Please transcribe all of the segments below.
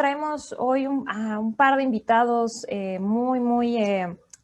traemos hoy a un par de invitados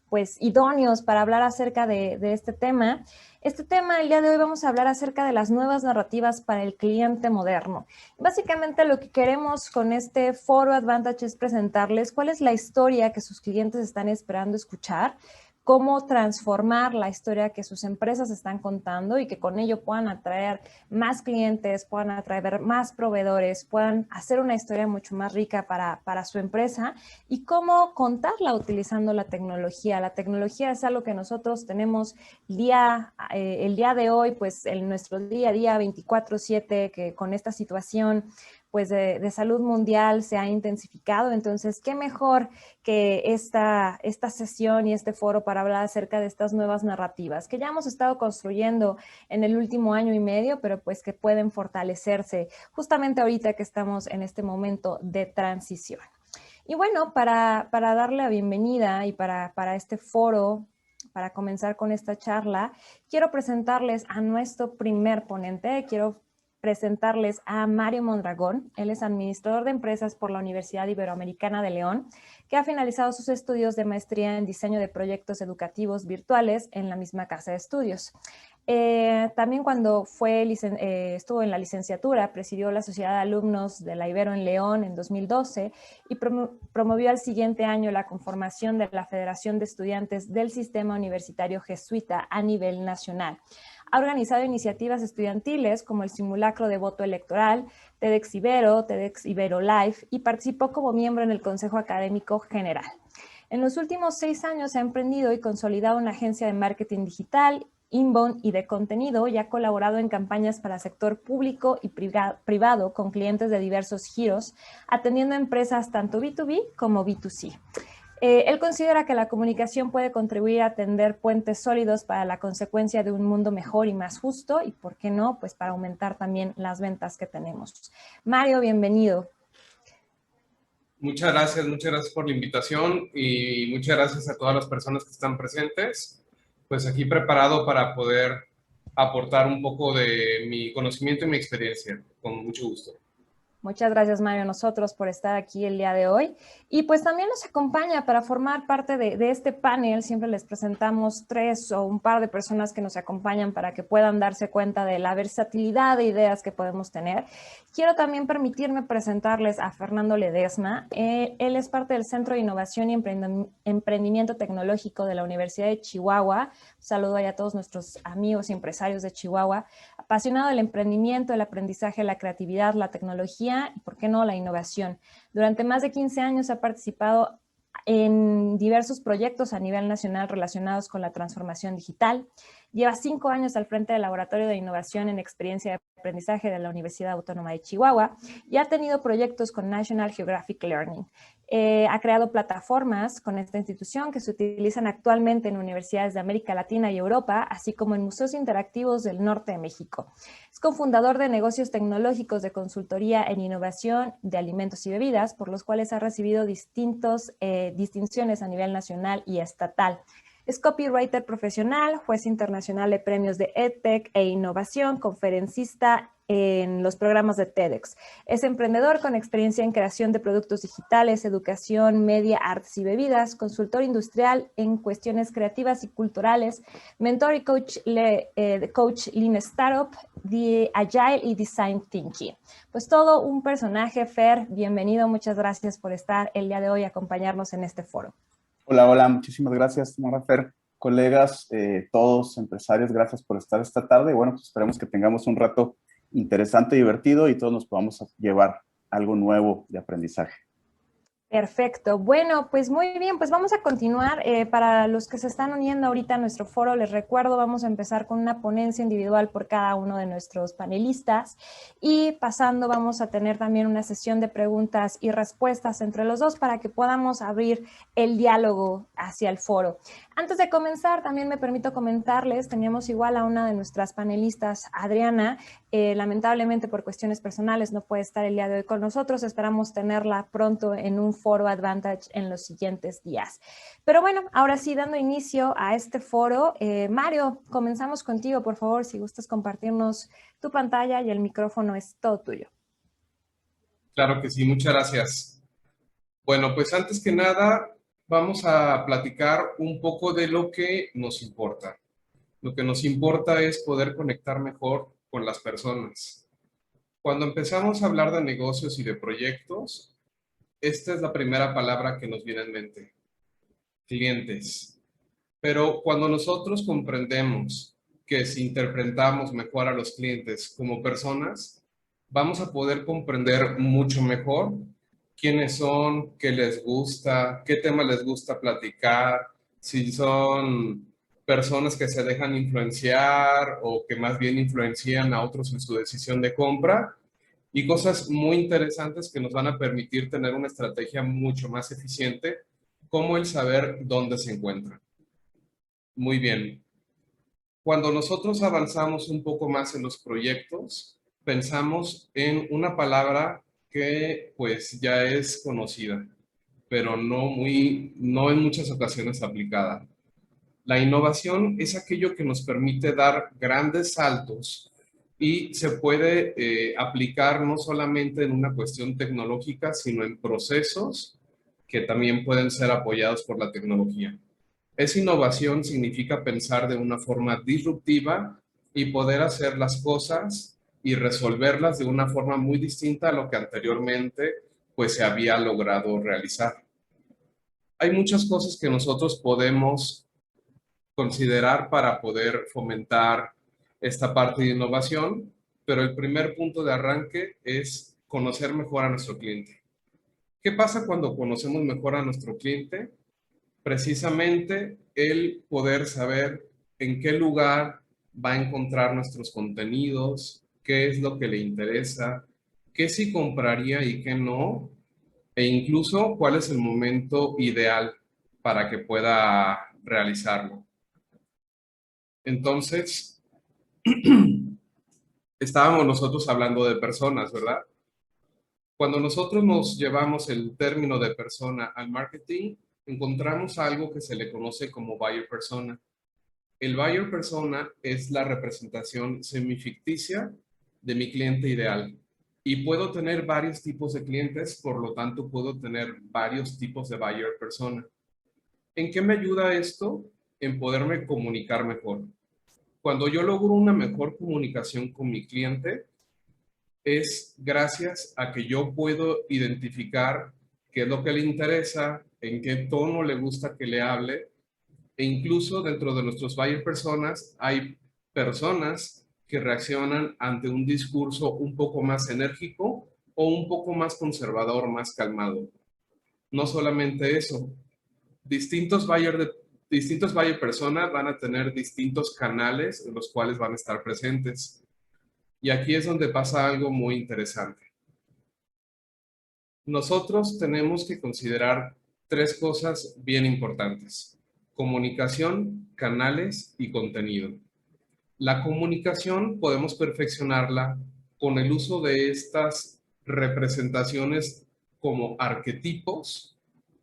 pues idóneos para hablar acerca de este tema. Este tema, el día de hoy vamos a hablar acerca de las nuevas narrativas para el cliente moderno. Básicamente lo que queremos con este foro Advantage es presentarles cuál es la historia que sus clientes están esperando escuchar, cómo transformar la historia que sus empresas están contando y que con ello puedan atraer más clientes, puedan atraer más proveedores, puedan hacer una historia mucho más rica para su empresa y cómo contarla utilizando la tecnología. La tecnología es algo que nosotros tenemos el día de hoy, pues en nuestro día a día 24/7, que con esta situación pues de salud mundial se ha intensificado. Entonces, ¿qué mejor que esta sesión y este foro para hablar acerca de estas nuevas narrativas que ya hemos estado construyendo en el último año y medio, pero pues que pueden fortalecerse justamente ahorita que estamos en este momento de transición? Y bueno, para darle la bienvenida y para este foro, para comenzar con esta charla, quiero presentarles a nuestro primer ponente. Quiero presentarles a Mario Mondragón. Él es administrador de empresas por la Universidad Iberoamericana de León, que ha finalizado sus estudios de maestría en diseño de proyectos educativos virtuales en la misma casa de estudios. También cuando estuvo en la licenciatura, presidió la Sociedad de Alumnos de la Ibero en León en 2012 y promovió al siguiente año la conformación de la Federación de Estudiantes del Sistema Universitario Jesuita a nivel nacional. Ha organizado iniciativas estudiantiles como el simulacro de voto electoral, TEDx Ibero, TEDx Ibero Live, y participó como miembro en el Consejo Académico General. En los últimos 6 años ha emprendido y consolidado una agencia de marketing digital, inbound y de contenido, y ha colaborado en campañas para sector público y privado con clientes de diversos giros, atendiendo a empresas tanto B2B como B2C. Él considera que la comunicación puede contribuir a tender puentes sólidos para la consecuencia de un mundo mejor y más justo, y por qué no, pues para aumentar también las ventas que tenemos. Mario, bienvenido. Muchas gracias por la invitación y muchas gracias a todas las personas que están presentes. Pues aquí preparado para poder aportar un poco de mi conocimiento y mi experiencia, con mucho gusto. Muchas gracias, Mario, a nosotros por estar aquí el día de hoy. Y pues también nos acompaña para formar parte de este panel. Siempre les presentamos 3 o un par de personas que nos acompañan para que puedan darse cuenta de la versatilidad de ideas que podemos tener. Quiero también permitirme presentarles a Fernando Ledesma. Él es parte del Centro de Innovación y Emprendimiento Tecnológico de la Universidad de Chihuahua. Un saludo a todos nuestros amigos y empresarios de Chihuahua. Apasionado del emprendimiento, el aprendizaje, la creatividad, la tecnología y, ¿por qué no?, la innovación. Durante más de 15 años ha participado en diversos proyectos a nivel nacional relacionados con la transformación digital. Lleva 5 años al frente del Laboratorio de Innovación en Experiencia de Aprendizaje de la Universidad Autónoma de Chihuahua y ha tenido proyectos con National Geographic Learning. Ha creado plataformas con esta institución que se utilizan actualmente en universidades de América Latina y Europa, así como en museos interactivos del norte de México. Es cofundador de negocios tecnológicos de consultoría en innovación de alimentos y bebidas, por los cuales ha recibido distinciones a nivel nacional y estatal. Es copywriter profesional, juez internacional de premios de EdTech e innovación, conferencista en los programas de TEDx. Es emprendedor con experiencia en creación de productos digitales, educación, media, artes y bebidas, consultor industrial en cuestiones creativas y culturales, mentor y coach Lean Startup, de Agile y Design Thinking. Pues todo un personaje. Fer, bienvenido, muchas gracias por estar el día de hoy y acompañarnos en este foro. Hola, muchísimas gracias, Fer, colegas, todos empresarios, gracias por estar esta tarde. Y bueno, pues esperemos que tengamos un rato interesante, divertido y todos nos podamos llevar algo nuevo de aprendizaje. Perfecto. Bueno, pues muy bien, pues vamos a continuar. Para los que se están uniendo ahorita a nuestro foro, les recuerdo, vamos a empezar con una ponencia individual por cada uno de nuestros panelistas y pasando vamos a tener también una sesión de preguntas y respuestas entre los dos para que podamos abrir el diálogo hacia el foro. Antes de comenzar, también me permito comentarles, teníamos igual a una de nuestras panelistas, Adriana, lamentablemente por cuestiones personales no puede estar el día de hoy con nosotros, esperamos tenerla pronto en un foro Advantage en los siguientes días. Pero bueno, ahora sí, dando inicio a este foro, Mario, comenzamos contigo, por favor, si gustas compartirnos tu pantalla y el micrófono es todo tuyo. Claro que sí, muchas gracias. Bueno, pues antes que nada, vamos a platicar un poco de lo que nos importa. Lo que nos importa es poder conectar mejor con las personas. Cuando empezamos a hablar de negocios y de proyectos, esta es la primera palabra que nos viene en mente: clientes. Pero cuando nosotros comprendemos que si interpretamos mejor a los clientes como personas, vamos a poder comprender mucho mejor quiénes son, qué les gusta, qué tema les gusta platicar, si son personas que se dejan influenciar o que más bien influencian a otros en su decisión de compra, y cosas muy interesantes que nos van a permitir tener una estrategia mucho más eficiente, como el saber dónde se encuentran. Muy bien. Cuando nosotros avanzamos un poco más en los proyectos, pensamos en una palabra que pues ya es conocida, pero no en muchas ocasiones aplicada. La innovación es aquello que nos permite dar grandes saltos y se puede aplicar no solamente en una cuestión tecnológica, sino en procesos que también pueden ser apoyados por la tecnología. Esa innovación significa pensar de una forma disruptiva y poder hacer las cosas y resolverlas de una forma muy distinta a lo que anteriormente pues se había logrado realizar. Hay muchas cosas que nosotros podemos considerar para poder fomentar esta parte de innovación, pero el primer punto de arranque es conocer mejor a nuestro cliente. ¿Qué pasa cuando conocemos mejor a nuestro cliente? Precisamente el poder saber en qué lugar va a encontrar nuestros contenidos, qué es lo que le interesa, qué sí compraría y qué no, e incluso cuál es el momento ideal para que pueda realizarlo. Entonces, estábamos nosotros hablando de personas, ¿verdad? Cuando nosotros nos llevamos el término de persona al marketing, encontramos algo que se le conoce como buyer persona. El buyer persona es la representación semificticia de mi cliente ideal. Y puedo tener varios tipos de clientes, por lo tanto puedo tener varios tipos de buyer persona. ¿En qué me ayuda esto? En poderme comunicar mejor. Cuando yo logro una mejor comunicación con mi cliente, es gracias a que yo puedo identificar qué es lo que le interesa, en qué tono le gusta que le hable, e incluso dentro de nuestros buyer personas hay personas que reaccionan ante un discurso un poco más enérgico o un poco más conservador, más calmado. No solamente eso, distintos buyer personas van a tener distintos canales en los cuales van a estar presentes. Y aquí es donde pasa algo muy interesante. Nosotros tenemos que considerar tres cosas bien importantes: comunicación, canales y contenido. La comunicación podemos perfeccionarla con el uso de estas representaciones como arquetipos,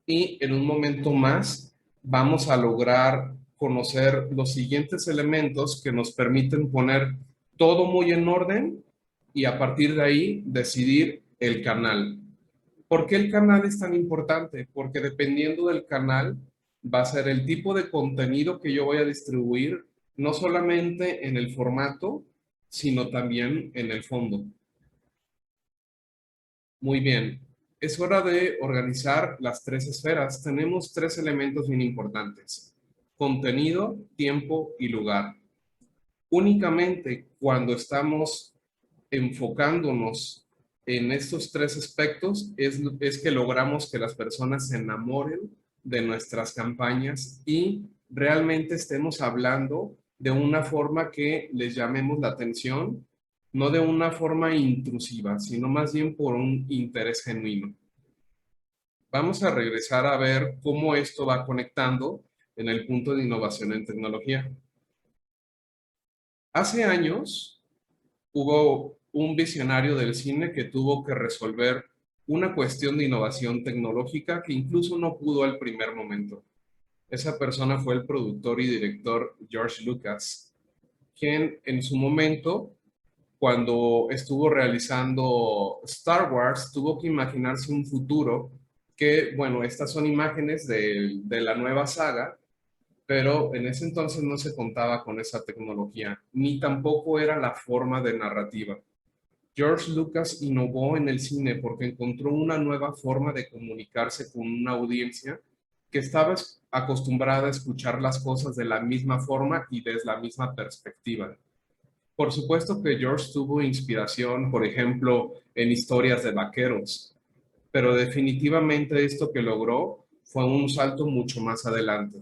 y en un momento más vamos a lograr conocer los siguientes elementos que nos permiten poner todo muy en orden y a partir de ahí decidir el canal. ¿Por qué el canal es tan importante? Porque dependiendo del canal va a ser el tipo de contenido que yo voy a distribuir, no solamente en el formato, sino también en el fondo. Muy bien, es hora de organizar las tres esferas. Tenemos tres elementos bien importantes: contenido, tiempo y lugar. Únicamente cuando estamos enfocándonos en estos tres aspectos es que logramos que las personas se enamoren de nuestras campañas y realmente estemos hablando de una forma que les llamemos la atención, no de una forma intrusiva, sino más bien por un interés genuino. Vamos a regresar a ver cómo esto va conectando en el punto de innovación en tecnología. Hace años hubo un visionario del cine que tuvo que resolver una cuestión de innovación tecnológica que incluso no pudo al primer momento. Esa persona fue el productor y director George Lucas, quien en su momento, cuando estuvo realizando Star Wars, tuvo que imaginarse un futuro que, bueno, estas son imágenes de la nueva saga, pero en ese entonces no se contaba con esa tecnología, ni tampoco era la forma de narrativa. George Lucas innovó en el cine porque encontró una nueva forma de comunicarse con una audiencia que estaba acostumbrada a escuchar las cosas de la misma forma y desde la misma perspectiva. Por supuesto que George tuvo inspiración, por ejemplo, en historias de vaqueros, pero definitivamente esto que logró fue un salto mucho más adelante.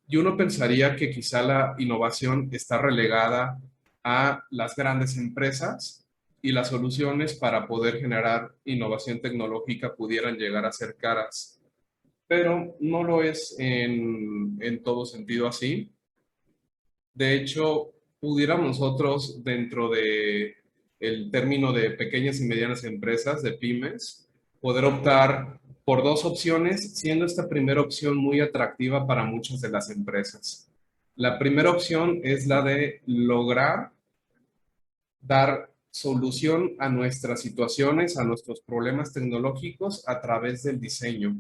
Y uno pensaría que quizá la innovación está relegada a las grandes empresas y las soluciones para poder generar innovación tecnológica pudieran llegar a ser caras, pero no lo es en todo sentido así. De hecho, pudiéramos nosotros dentro de el término de pequeñas y medianas empresas, de pymes, poder optar por dos opciones, siendo esta primera opción muy atractiva para muchas de las empresas. La primera opción es la de lograr dar solución a nuestras situaciones, a nuestros problemas tecnológicos a través del diseño.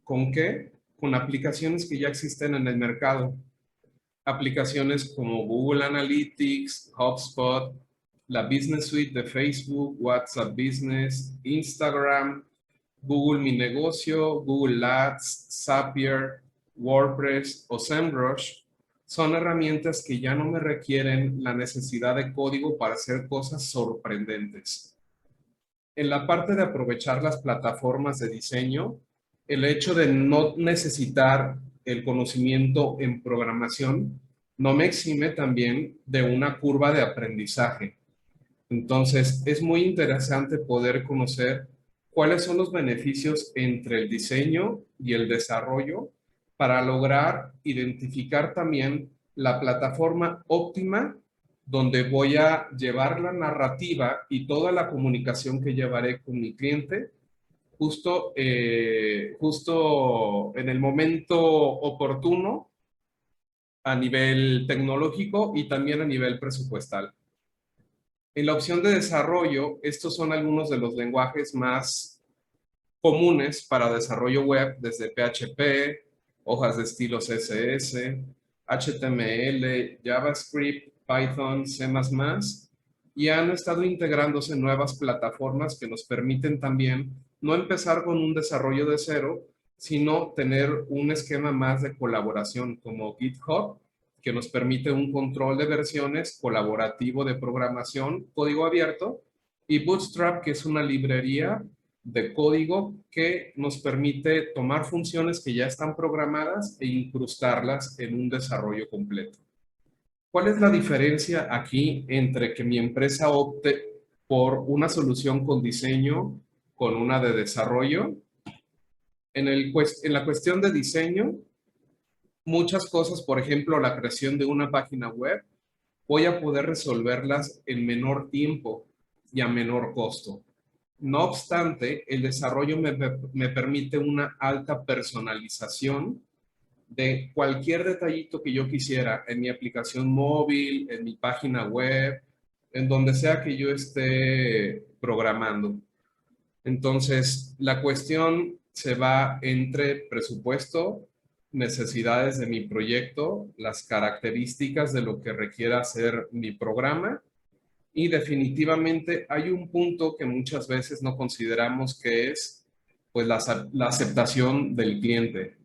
¿Con qué? Con aplicaciones que ya existen en el mercado. Aplicaciones como Google Analytics, HubSpot, la Business Suite de Facebook, WhatsApp Business, Instagram, Google Mi Negocio, Google Ads, Zapier, WordPress o SEMrush son herramientas que ya no me requieren la necesidad de código para hacer cosas sorprendentes. En la parte de aprovechar las plataformas de diseño, el hecho de no necesitar el conocimiento en programación no me exime también de una curva de aprendizaje. Entonces, es muy interesante poder conocer cuáles son los beneficios entre el diseño y el desarrollo para lograr identificar también la plataforma óptima donde voy a llevar la narrativa y toda la comunicación que llevaré con mi cliente justo en el momento oportuno a nivel tecnológico y también a nivel presupuestal. En la opción de desarrollo, estos son algunos de los lenguajes más comunes para desarrollo web, desde PHP, hojas de estilo CSS, HTML, JavaScript, Python, C++, y han estado integrándose nuevas plataformas que nos permiten también no empezar con un desarrollo de cero, sino tener un esquema más de colaboración como GitHub, que nos permite un control de versiones colaborativo de programación, código abierto, y Bootstrap, que es una librería de código que nos permite tomar funciones que ya están programadas e incrustarlas en un desarrollo completo. ¿Cuál es la diferencia aquí entre que mi empresa opte por una solución con diseño con una de desarrollo? En la cuestión de diseño, muchas cosas, por ejemplo, la creación de una página web, voy a poder resolverlas en menor tiempo y a menor costo. No obstante, el desarrollo me permite una alta personalización de cualquier detallito que yo quisiera en mi aplicación móvil, en mi página web, en donde sea que yo esté programando. Entonces, la cuestión se va entre presupuesto, necesidades de mi proyecto, las características de lo que requiera hacer mi programa y definitivamente hay un punto que muchas veces no consideramos que es pues la aceptación del cliente.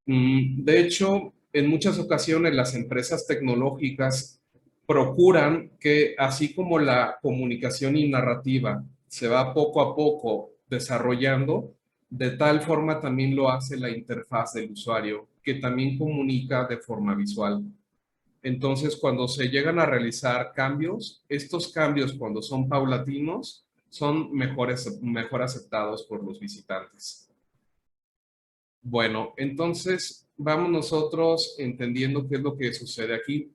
De hecho, en muchas ocasiones las empresas tecnológicas procuran que así como la comunicación y narrativa se va poco a poco desarrollando, de tal forma también lo hace la interfaz del usuario, que también comunica de forma visual. Entonces, cuando se llegan a realizar cambios, estos cambios cuando son paulatinos, son mejor aceptados por los visitantes. Bueno, entonces vamos nosotros entendiendo qué es lo que sucede aquí.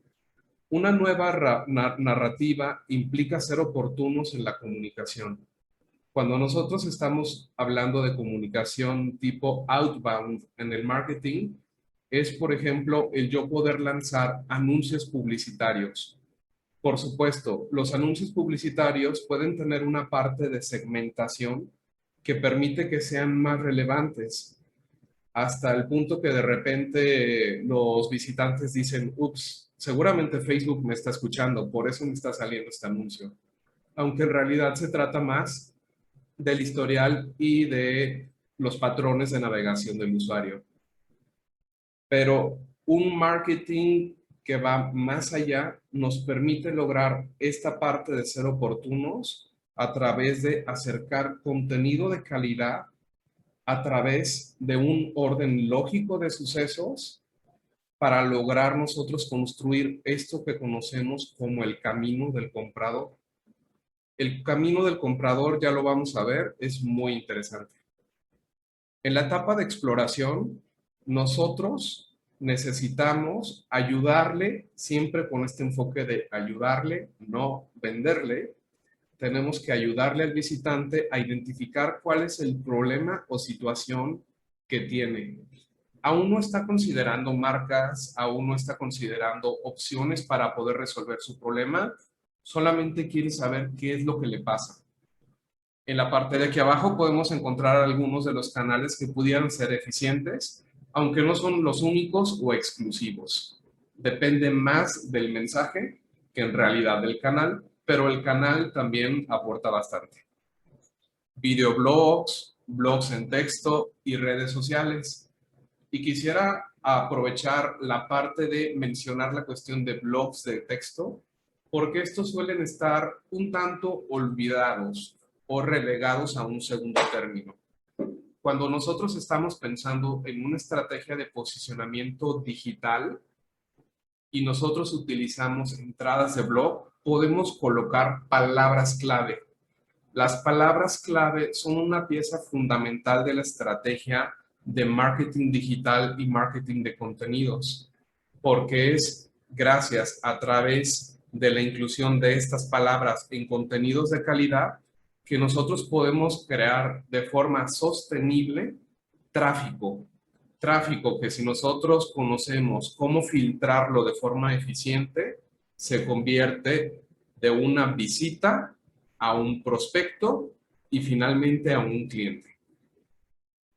Una nueva narrativa implica ser oportunos en la comunicación. Cuando nosotros estamos hablando de comunicación tipo outbound en el marketing, es, por ejemplo, el yo poder lanzar anuncios publicitarios. Por supuesto, los anuncios publicitarios pueden tener una parte de segmentación que permite que sean más relevantes, hasta el punto que de repente los visitantes dicen, ups, seguramente Facebook me está escuchando, por eso me está saliendo este anuncio. Aunque en realidad se trata más del historial y de los patrones de navegación del usuario. Pero un marketing que va más allá nos permite lograr esta parte de ser oportunos a través de acercar contenido de calidad a través de un orden lógico de sucesos para lograr nosotros construir esto que conocemos como el camino del comprador. El camino del comprador, ya lo vamos a ver, es muy interesante. En la etapa de exploración, nosotros necesitamos ayudarle, siempre con este enfoque de ayudarle, no venderle. Tenemos que ayudarle al visitante a identificar cuál es el problema o situación que tiene. Aún no está considerando marcas, aún no está considerando opciones para poder resolver su problema, solamente quiere saber qué es lo que le pasa. En la parte de aquí abajo podemos encontrar algunos de los canales que pudieran ser eficientes, aunque no son los únicos o exclusivos. Depende más del mensaje que en realidad del canal, pero el canal también aporta bastante. Videoblogs, blogs en texto y redes sociales. Y quisiera aprovechar la parte de mencionar la cuestión de blogs de texto, porque estos suelen estar un tanto olvidados o relegados a un segundo término. Cuando nosotros estamos pensando en una estrategia de posicionamiento digital y nosotros utilizamos entradas de blog, podemos colocar palabras clave. Las palabras clave son una pieza fundamental de la estrategia de marketing digital y marketing de contenidos, porque es gracias a través de la inclusión de estas palabras en contenidos de calidad que nosotros podemos crear de forma sostenible tráfico. Tráfico que si nosotros conocemos cómo filtrarlo de forma eficiente, se convierte de una visita a un prospecto y finalmente a un cliente.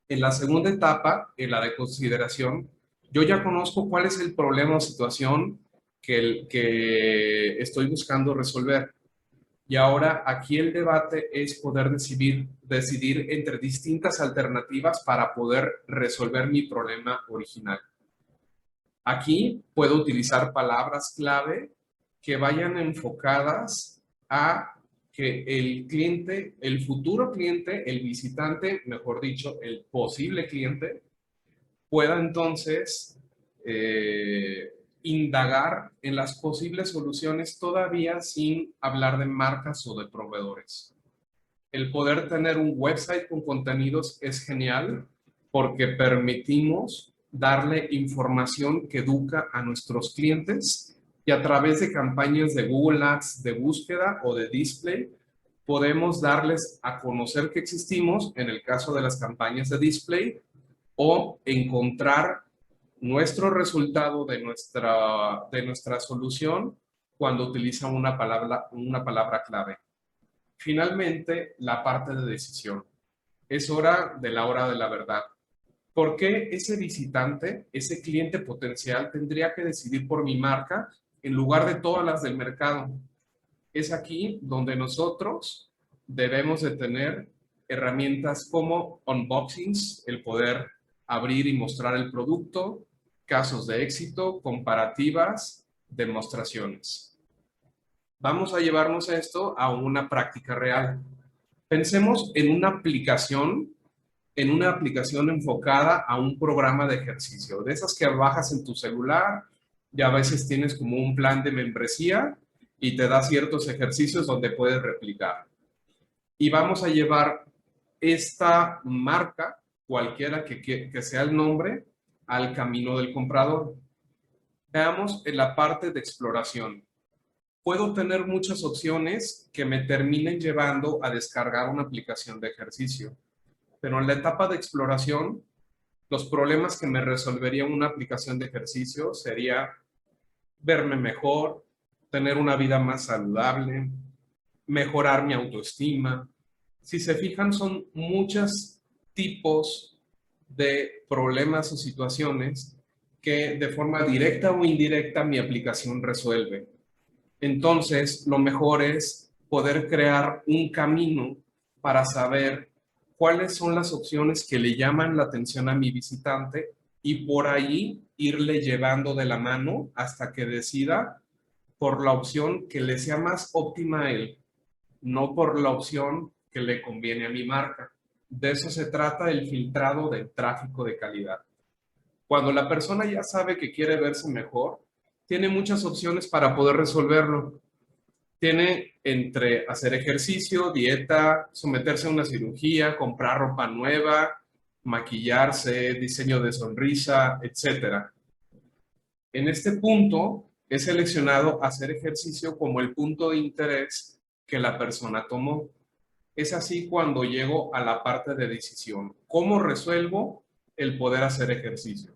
En la segunda etapa, en la de consideración, yo ya conozco cuál es el problema o situación que estoy buscando resolver. Y ahora aquí el debate es poder decidir entre distintas alternativas para poder resolver mi problema original. Aquí puedo utilizar palabras clave que vayan enfocadas a que el cliente, el futuro cliente, el visitante, mejor dicho, el posible cliente, pueda entonces indagar en las posibles soluciones todavía sin hablar de marcas o de proveedores. El poder tener un website con contenidos es genial porque permitimos darle información que educa a nuestros clientes y a través de campañas de Google Ads de búsqueda o de display podemos darles a conocer que existimos en el caso de las campañas de display o encontrar nuestro resultado de nuestra solución cuando utilizan una palabra clave. Finalmente, la parte de decisión. Es hora de la verdad. ¿Por qué ese visitante, ese cliente potencial, tendría que decidir por mi marca en lugar de todas las del mercado? Es aquí donde nosotros debemos de tener herramientas como unboxings, el poder abrir y mostrar el producto, casos de éxito, comparativas, demostraciones. Vamos a llevarnos esto a una práctica real. Pensemos en una aplicación enfocada a un programa de ejercicio, de esas que bajas en tu celular, y a veces tienes como un plan de membresía y te da ciertos ejercicios donde puedes replicar. Y vamos a llevar esta marca, cualquiera que sea el nombre, al camino del comprador. Veamos en la parte de exploración. Puedo tener muchas opciones que me terminen llevando a descargar una aplicación de ejercicio. Pero en la etapa de exploración, los problemas que me resolvería una aplicación de ejercicio sería verme mejor, tener una vida más saludable, mejorar mi autoestima, Si se fijan, son muchos tipos de problemas o situaciones que de forma directa o indirecta mi aplicación resuelve. Entonces, lo mejor es poder crear un camino para saber cuáles son las opciones que le llaman la atención a mi visitante y por ahí irle llevando de la mano hasta que decida por la opción que le sea más óptima a él, no por la opción que le conviene a mi marca. De eso se trata el filtrado del tráfico de calidad. Cuando la persona ya sabe que quiere verse mejor, tiene muchas opciones para poder resolverlo. Tiene entre hacer ejercicio, dieta, someterse a una cirugía, comprar ropa nueva, maquillarse, diseño de sonrisa, etc. En este punto, he seleccionado hacer ejercicio como el punto de interés que la persona tomó. Es así cuando llego a la parte de decisión. ¿Cómo resuelvo el poder hacer ejercicio?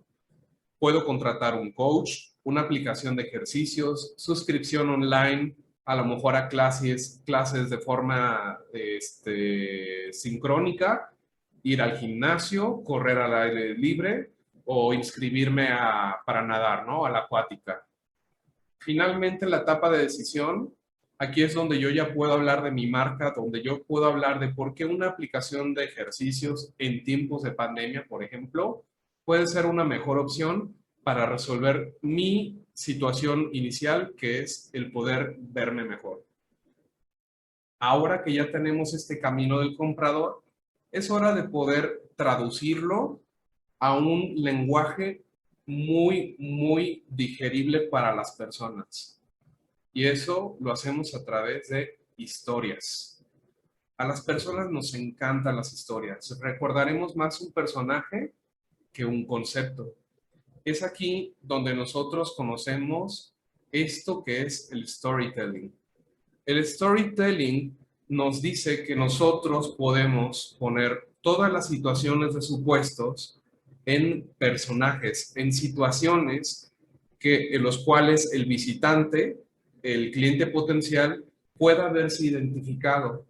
Puedo contratar un coach, una aplicación de ejercicios, suscripción online, a lo mejor a clases de forma sincrónica, ir al gimnasio, correr al aire libre o inscribirme para nadar, ¿no? A la acuática. Finalmente, la etapa de decisión, aquí es donde yo ya puedo hablar de mi marca, donde yo puedo hablar de por qué una aplicación de ejercicios en tiempos de pandemia, por ejemplo, puede ser una mejor opción para resolver mi situación inicial, que es el poder verme mejor. Ahora que ya tenemos este camino del comprador, es hora de poder traducirlo a un lenguaje muy digerible para las personas. Y eso lo hacemos a través de historias. A las personas nos encantan las historias. Recordaremos más un personaje que un concepto. Es aquí donde nosotros conocemos esto que es el storytelling. El storytelling nos dice que nosotros podemos poner todas las situaciones de supuestos en personajes, en situaciones en los cuales el visitante, el cliente potencial, pueda verse identificado.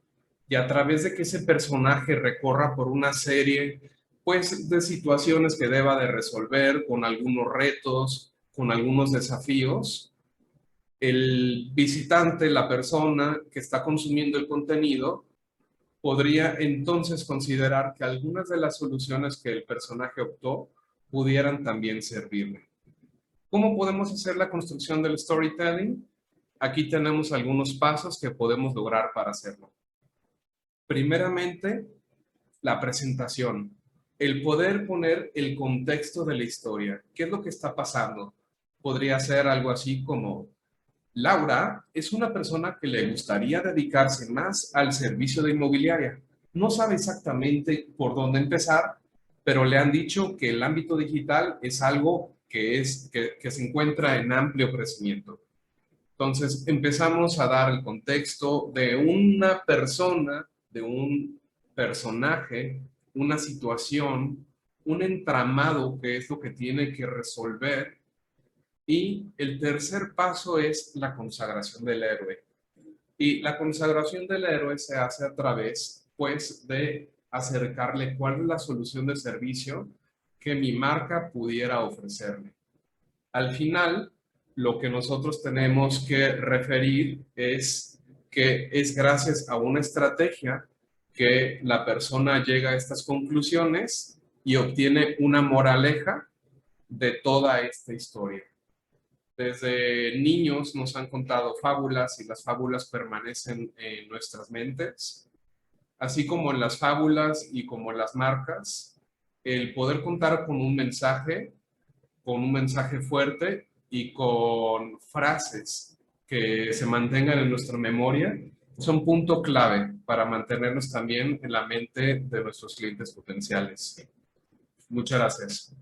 Y a través de que ese personaje recorra por una serie, pues, de situaciones que deba de resolver, con algunos retos, con algunos desafíos, el visitante, la persona que está consumiendo el contenido, podría entonces considerar que algunas de las soluciones que el personaje optó pudieran también servirle. ¿Cómo podemos hacer la construcción del storytelling? Aquí tenemos algunos pasos que podemos lograr para hacerlo. Primeramente, la presentación. El poder poner el contexto de la historia. ¿Qué es lo que está pasando? Podría ser algo así como: Laura es una persona que le gustaría dedicarse más al servicio de inmobiliaria. No sabe exactamente por dónde empezar, pero le han dicho que el ámbito digital es algo que se encuentra en amplio crecimiento. Entonces empezamos a dar el contexto de una persona, de un personaje, una situación, un entramado que es lo que tiene que resolver. Y el tercer paso es la consagración del héroe. Y la consagración del héroe se hace a través, pues, de acercarle cuál es la solución de servicio que mi marca pudiera ofrecerle. Al final, lo que nosotros tenemos que referir es que es gracias a una estrategia que la persona llega a estas conclusiones y obtiene una moraleja de toda esta historia. Desde niños nos han contado fábulas y las fábulas permanecen en nuestras mentes. Así como en las fábulas y como en las marcas, el poder contar con un mensaje fuerte y con frases que se mantengan en nuestra memoria, son punto clave para mantenernos también en la mente de nuestros clientes potenciales. Muchas gracias.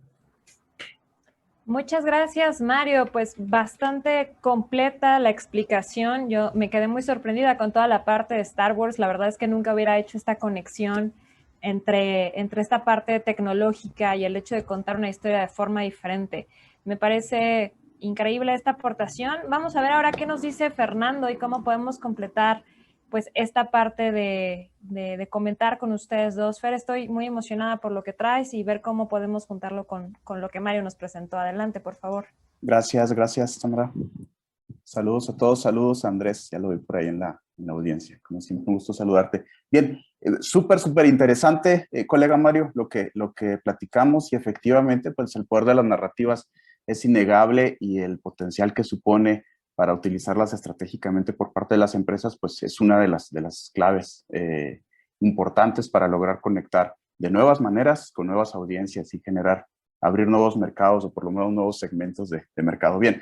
Muchas gracias, Mario. Pues bastante completa la explicación. Yo me quedé muy sorprendida con toda la parte de Star Wars. La verdad es que nunca hubiera hecho esta conexión entre esta parte tecnológica y el hecho de contar una historia de forma diferente. Me parece increíble esta aportación. Vamos a ver ahora qué nos dice Fernando y cómo podemos completar pues esta parte de comentar con ustedes dos. Fer, estoy muy emocionada por lo que traes y ver cómo podemos juntarlo con lo que Mario nos presentó. Adelante, por favor. Gracias, gracias, Tamara. Saludos a todos, saludos a Andrés, ya lo vi por ahí en la audiencia. Como siempre, un gusto saludarte. Bien, súper interesante, colega Mario, lo que platicamos, y efectivamente, pues el poder de las narrativas es innegable, y el potencial que supone para utilizarlas estratégicamente por parte de las empresas, pues es una de las claves importantes para lograr conectar de nuevas maneras con nuevas audiencias y abrir nuevos mercados, o por lo menos nuevos segmentos de mercado. Bien,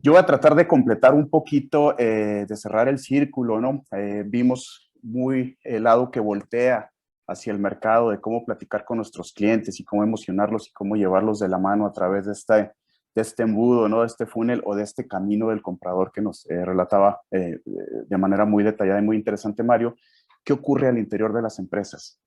yo voy a tratar de completar un poquito, de cerrar el círculo, ¿no? Vimos muy el lado que voltea hacia el mercado, de cómo platicar con nuestros clientes y cómo emocionarlos y cómo llevarlos de la mano a través de este embudo, ¿no? De este funnel o de este camino del comprador que nos relataba de manera muy detallada y muy interesante Mario. ¿Qué ocurre al interior de las empresas?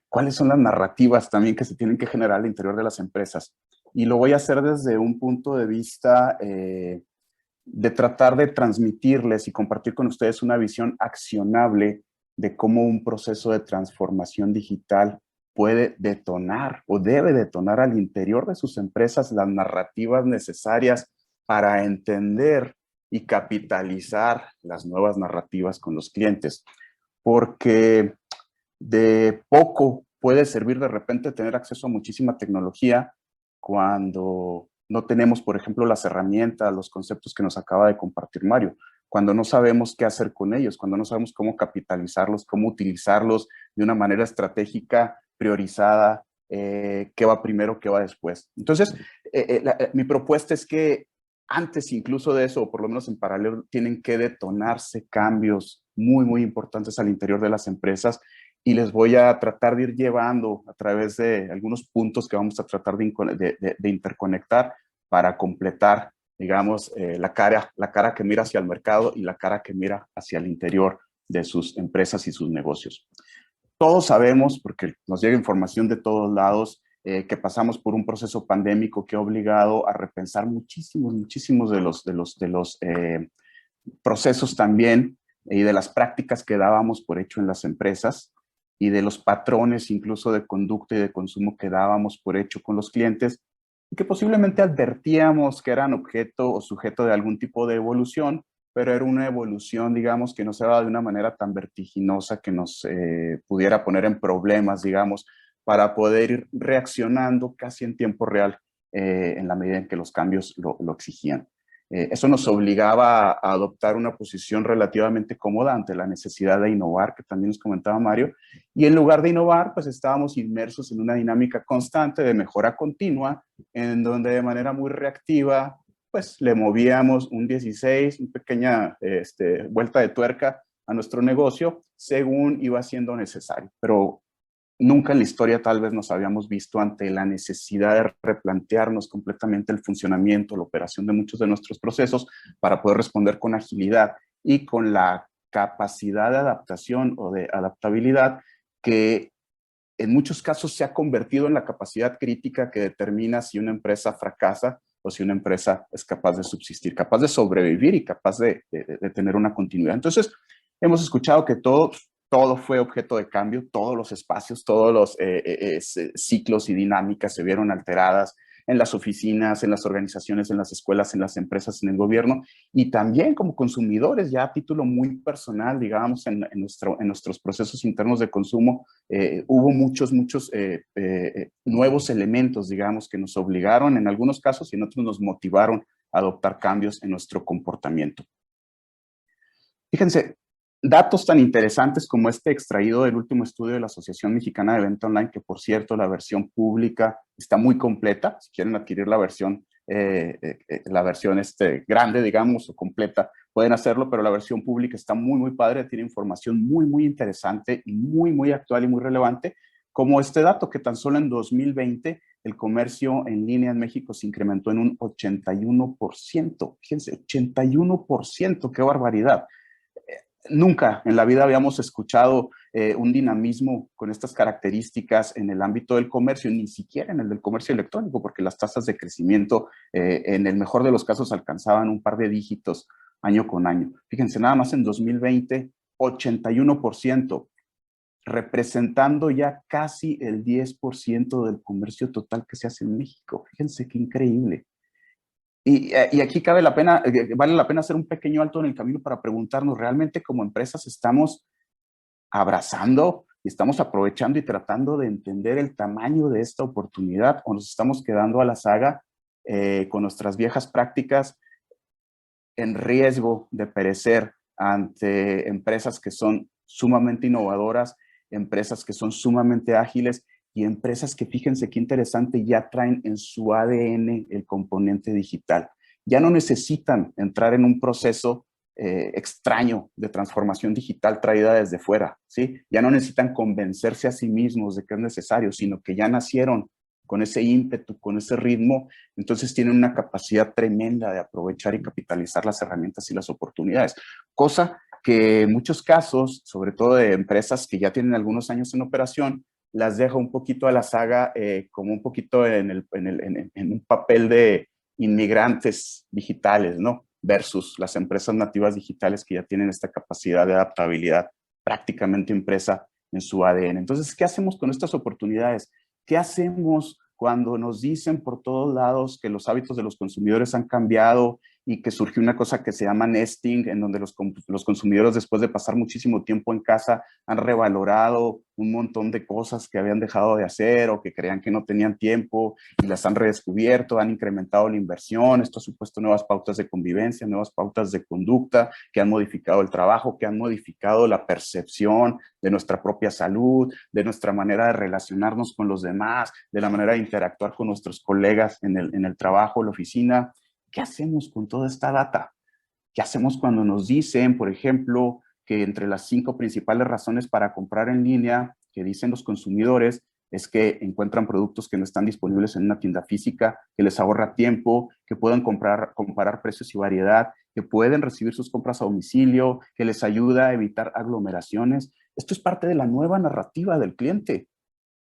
¿Cuáles son las narrativas también que se tienen que generar al interior de las empresas? Y lo voy a hacer desde un punto de vista de tratar de transmitirles y compartir con ustedes una visión accionable de cómo un proceso de transformación digital puede detonar o debe detonar al interior de sus empresas las narrativas necesarias para entender y capitalizar las nuevas narrativas con los clientes. Porque de poco puede servir de repente tener acceso a muchísima tecnología cuando no tenemos, por ejemplo, las herramientas, los conceptos que nos acaba de compartir Mario, cuando no sabemos qué hacer con ellos, cuando no sabemos cómo capitalizarlos, cómo utilizarlos de una manera estratégica, priorizada, qué va primero, qué va después. Entonces, mi propuesta es que antes incluso de eso, o por lo menos en paralelo, tienen que detonarse cambios muy importantes al interior de las empresas, y les voy a tratar de ir llevando a través de algunos puntos que vamos a tratar de interconectar para completar, digamos, la cara que mira hacia el mercado y la cara que mira hacia el interior de sus empresas y sus negocios. Todos sabemos, porque nos llega información de todos lados, que pasamos por un proceso pandémico que ha obligado a repensar muchísimos de los procesos también, y de las prácticas que dábamos por hecho en las empresas, y de los patrones incluso de conducta y de consumo que dábamos por hecho con los clientes, y que posiblemente advertíamos que eran objeto o sujeto de algún tipo de evolución, pero era una evolución, digamos, que no se daba de una manera tan vertiginosa que nos pudiera poner en problemas, digamos, para poder ir reaccionando casi en tiempo real en la medida en que los cambios lo exigían. Eso nos obligaba a adoptar una posición relativamente cómoda ante la necesidad de innovar, que también nos comentaba Mario, y en lugar de innovar, pues estábamos inmersos en una dinámica constante de mejora continua, en donde de manera muy reactiva, pues le movíamos un 16, una pequeña vuelta de tuerca a nuestro negocio según iba siendo necesario. Pero nunca en la historia tal vez nos habíamos visto ante la necesidad de replantearnos completamente el funcionamiento, la operación de muchos de nuestros procesos para poder responder con agilidad y con la capacidad de adaptación o de adaptabilidad que en muchos casos se ha convertido en la capacidad crítica que determina si una empresa fracasa o si una empresa es capaz de subsistir, capaz de sobrevivir y capaz de tener una continuidad. Entonces, hemos escuchado que todo fue objeto de cambio, todos los espacios, todos los ciclos y dinámicas se vieron alteradas en las oficinas, en las organizaciones, en las escuelas, en las empresas, en el gobierno, y también como consumidores, ya a título muy personal, digamos, en nuestros procesos internos de consumo, hubo muchos nuevos elementos, digamos, que nos obligaron en algunos casos y en otros nos motivaron a adoptar cambios en nuestro comportamiento. Fíjense, datos tan interesantes como este extraído del último estudio de la Asociación Mexicana de Venta Online, que por cierto la versión pública está muy completa. Si quieren adquirir la versión grande, digamos, o completa, pueden hacerlo, pero la versión pública está muy padre, tiene información muy interesante y muy actual y muy relevante, como este dato que tan solo en 2020 el comercio en línea en México se incrementó en un 81%. Fíjense, 81%, qué barbaridad. Nunca en la vida habíamos escuchado un dinamismo con estas características en el ámbito del comercio, ni siquiera en el del comercio electrónico, porque las tasas de crecimiento en el mejor de los casos alcanzaban un par de dígitos año con año. Fíjense, nada más en 2020, 81%, representando ya casi el 10% del comercio total que se hace en México. Fíjense qué increíble. Y aquí vale la pena hacer un pequeño alto en el camino para preguntarnos, ¿realmente como empresas estamos abrazando y estamos aprovechando y tratando de entender el tamaño de esta oportunidad, o nos estamos quedando a la saga con nuestras viejas prácticas en riesgo de perecer ante empresas que son sumamente innovadoras, empresas que son sumamente ágiles y empresas que, fíjense qué interesante, ya traen en su ADN el componente digital? Ya no necesitan entrar en un proceso extraño de transformación digital traída desde fuera, ¿sí? Ya no necesitan convencerse a sí mismos de que es necesario, sino que ya nacieron con ese ímpetu, con ese ritmo. Entonces tienen una capacidad tremenda de aprovechar y capitalizar las herramientas y las oportunidades, cosa que en muchos casos, sobre todo de empresas que ya tienen algunos años en operación, las deja un poquito a la saga como un poquito en un papel de inmigrantes digitales, ¿no? Versus las empresas nativas digitales que ya tienen esta capacidad de adaptabilidad prácticamente impresa en su ADN. Entonces, ¿qué hacemos con estas oportunidades? ¿Qué hacemos cuando nos dicen por todos lados que los hábitos de los consumidores han cambiado y que surgió una cosa que se llama nesting, en donde los consumidores, después de pasar muchísimo tiempo en casa, han revalorado un montón de cosas que habían dejado de hacer o que creían que no tenían tiempo y las han redescubierto, han incrementado la inversión? Esto ha supuesto nuevas pautas de convivencia, nuevas pautas de conducta que han modificado el trabajo, que han modificado la percepción de nuestra propia salud, de nuestra manera de relacionarnos con los demás, de la manera de interactuar con nuestros colegas en el trabajo, la oficina. ¿Qué hacemos con toda esta data? ¿Qué hacemos cuando nos dicen, por ejemplo, que entre las 5 principales razones para comprar en línea que dicen los consumidores es que encuentran productos que no están disponibles en una tienda física, que les ahorra tiempo, que pueden comparar precios y variedad, que pueden recibir sus compras a domicilio, que les ayuda a evitar aglomeraciones? Esto es parte de la nueva narrativa del cliente,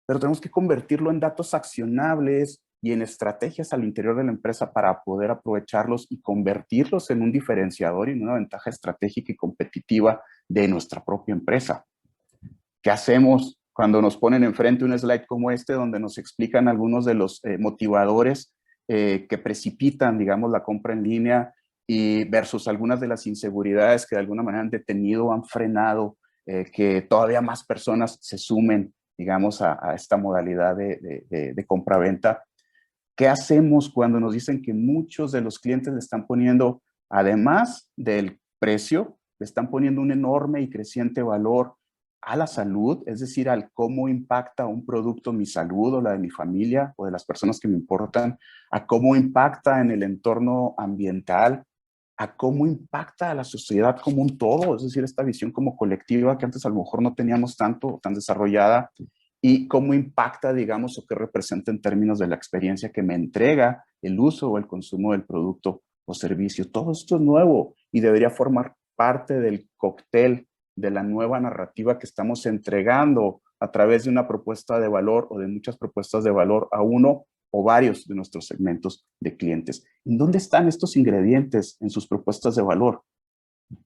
pero tenemos que convertirlo en datos accionables y en estrategias al interior de la empresa para poder aprovecharlos y convertirlos en un diferenciador y en una ventaja estratégica y competitiva de nuestra propia empresa. ¿Qué hacemos cuando nos ponen enfrente un slide como este, donde nos explican algunos de los motivadores que precipitan, digamos, la compra en línea y versus algunas de las inseguridades que de alguna manera han detenido, han frenado que todavía más personas se sumen, digamos, a esta modalidad de compra-venta? ¿Qué hacemos cuando nos dicen que muchos de los clientes le están poniendo, además del precio, le están poniendo un enorme y creciente valor a la salud, es decir, al cómo impacta un producto mi salud o la de mi familia o de las personas que me importan, a cómo impacta en el entorno ambiental, a cómo impacta a la sociedad como un todo, es decir, esta visión como colectiva que antes a lo mejor no teníamos tanto, tan desarrollada, y cómo impacta, digamos, o qué representa en términos de la experiencia que me entrega el uso o el consumo del producto o servicio? Todo esto es nuevo y debería formar parte del cóctel de la nueva narrativa que estamos entregando a través de una propuesta de valor o de muchas propuestas de valor a uno o varios de nuestros segmentos de clientes. ¿En dónde están estos ingredientes en sus propuestas de valor?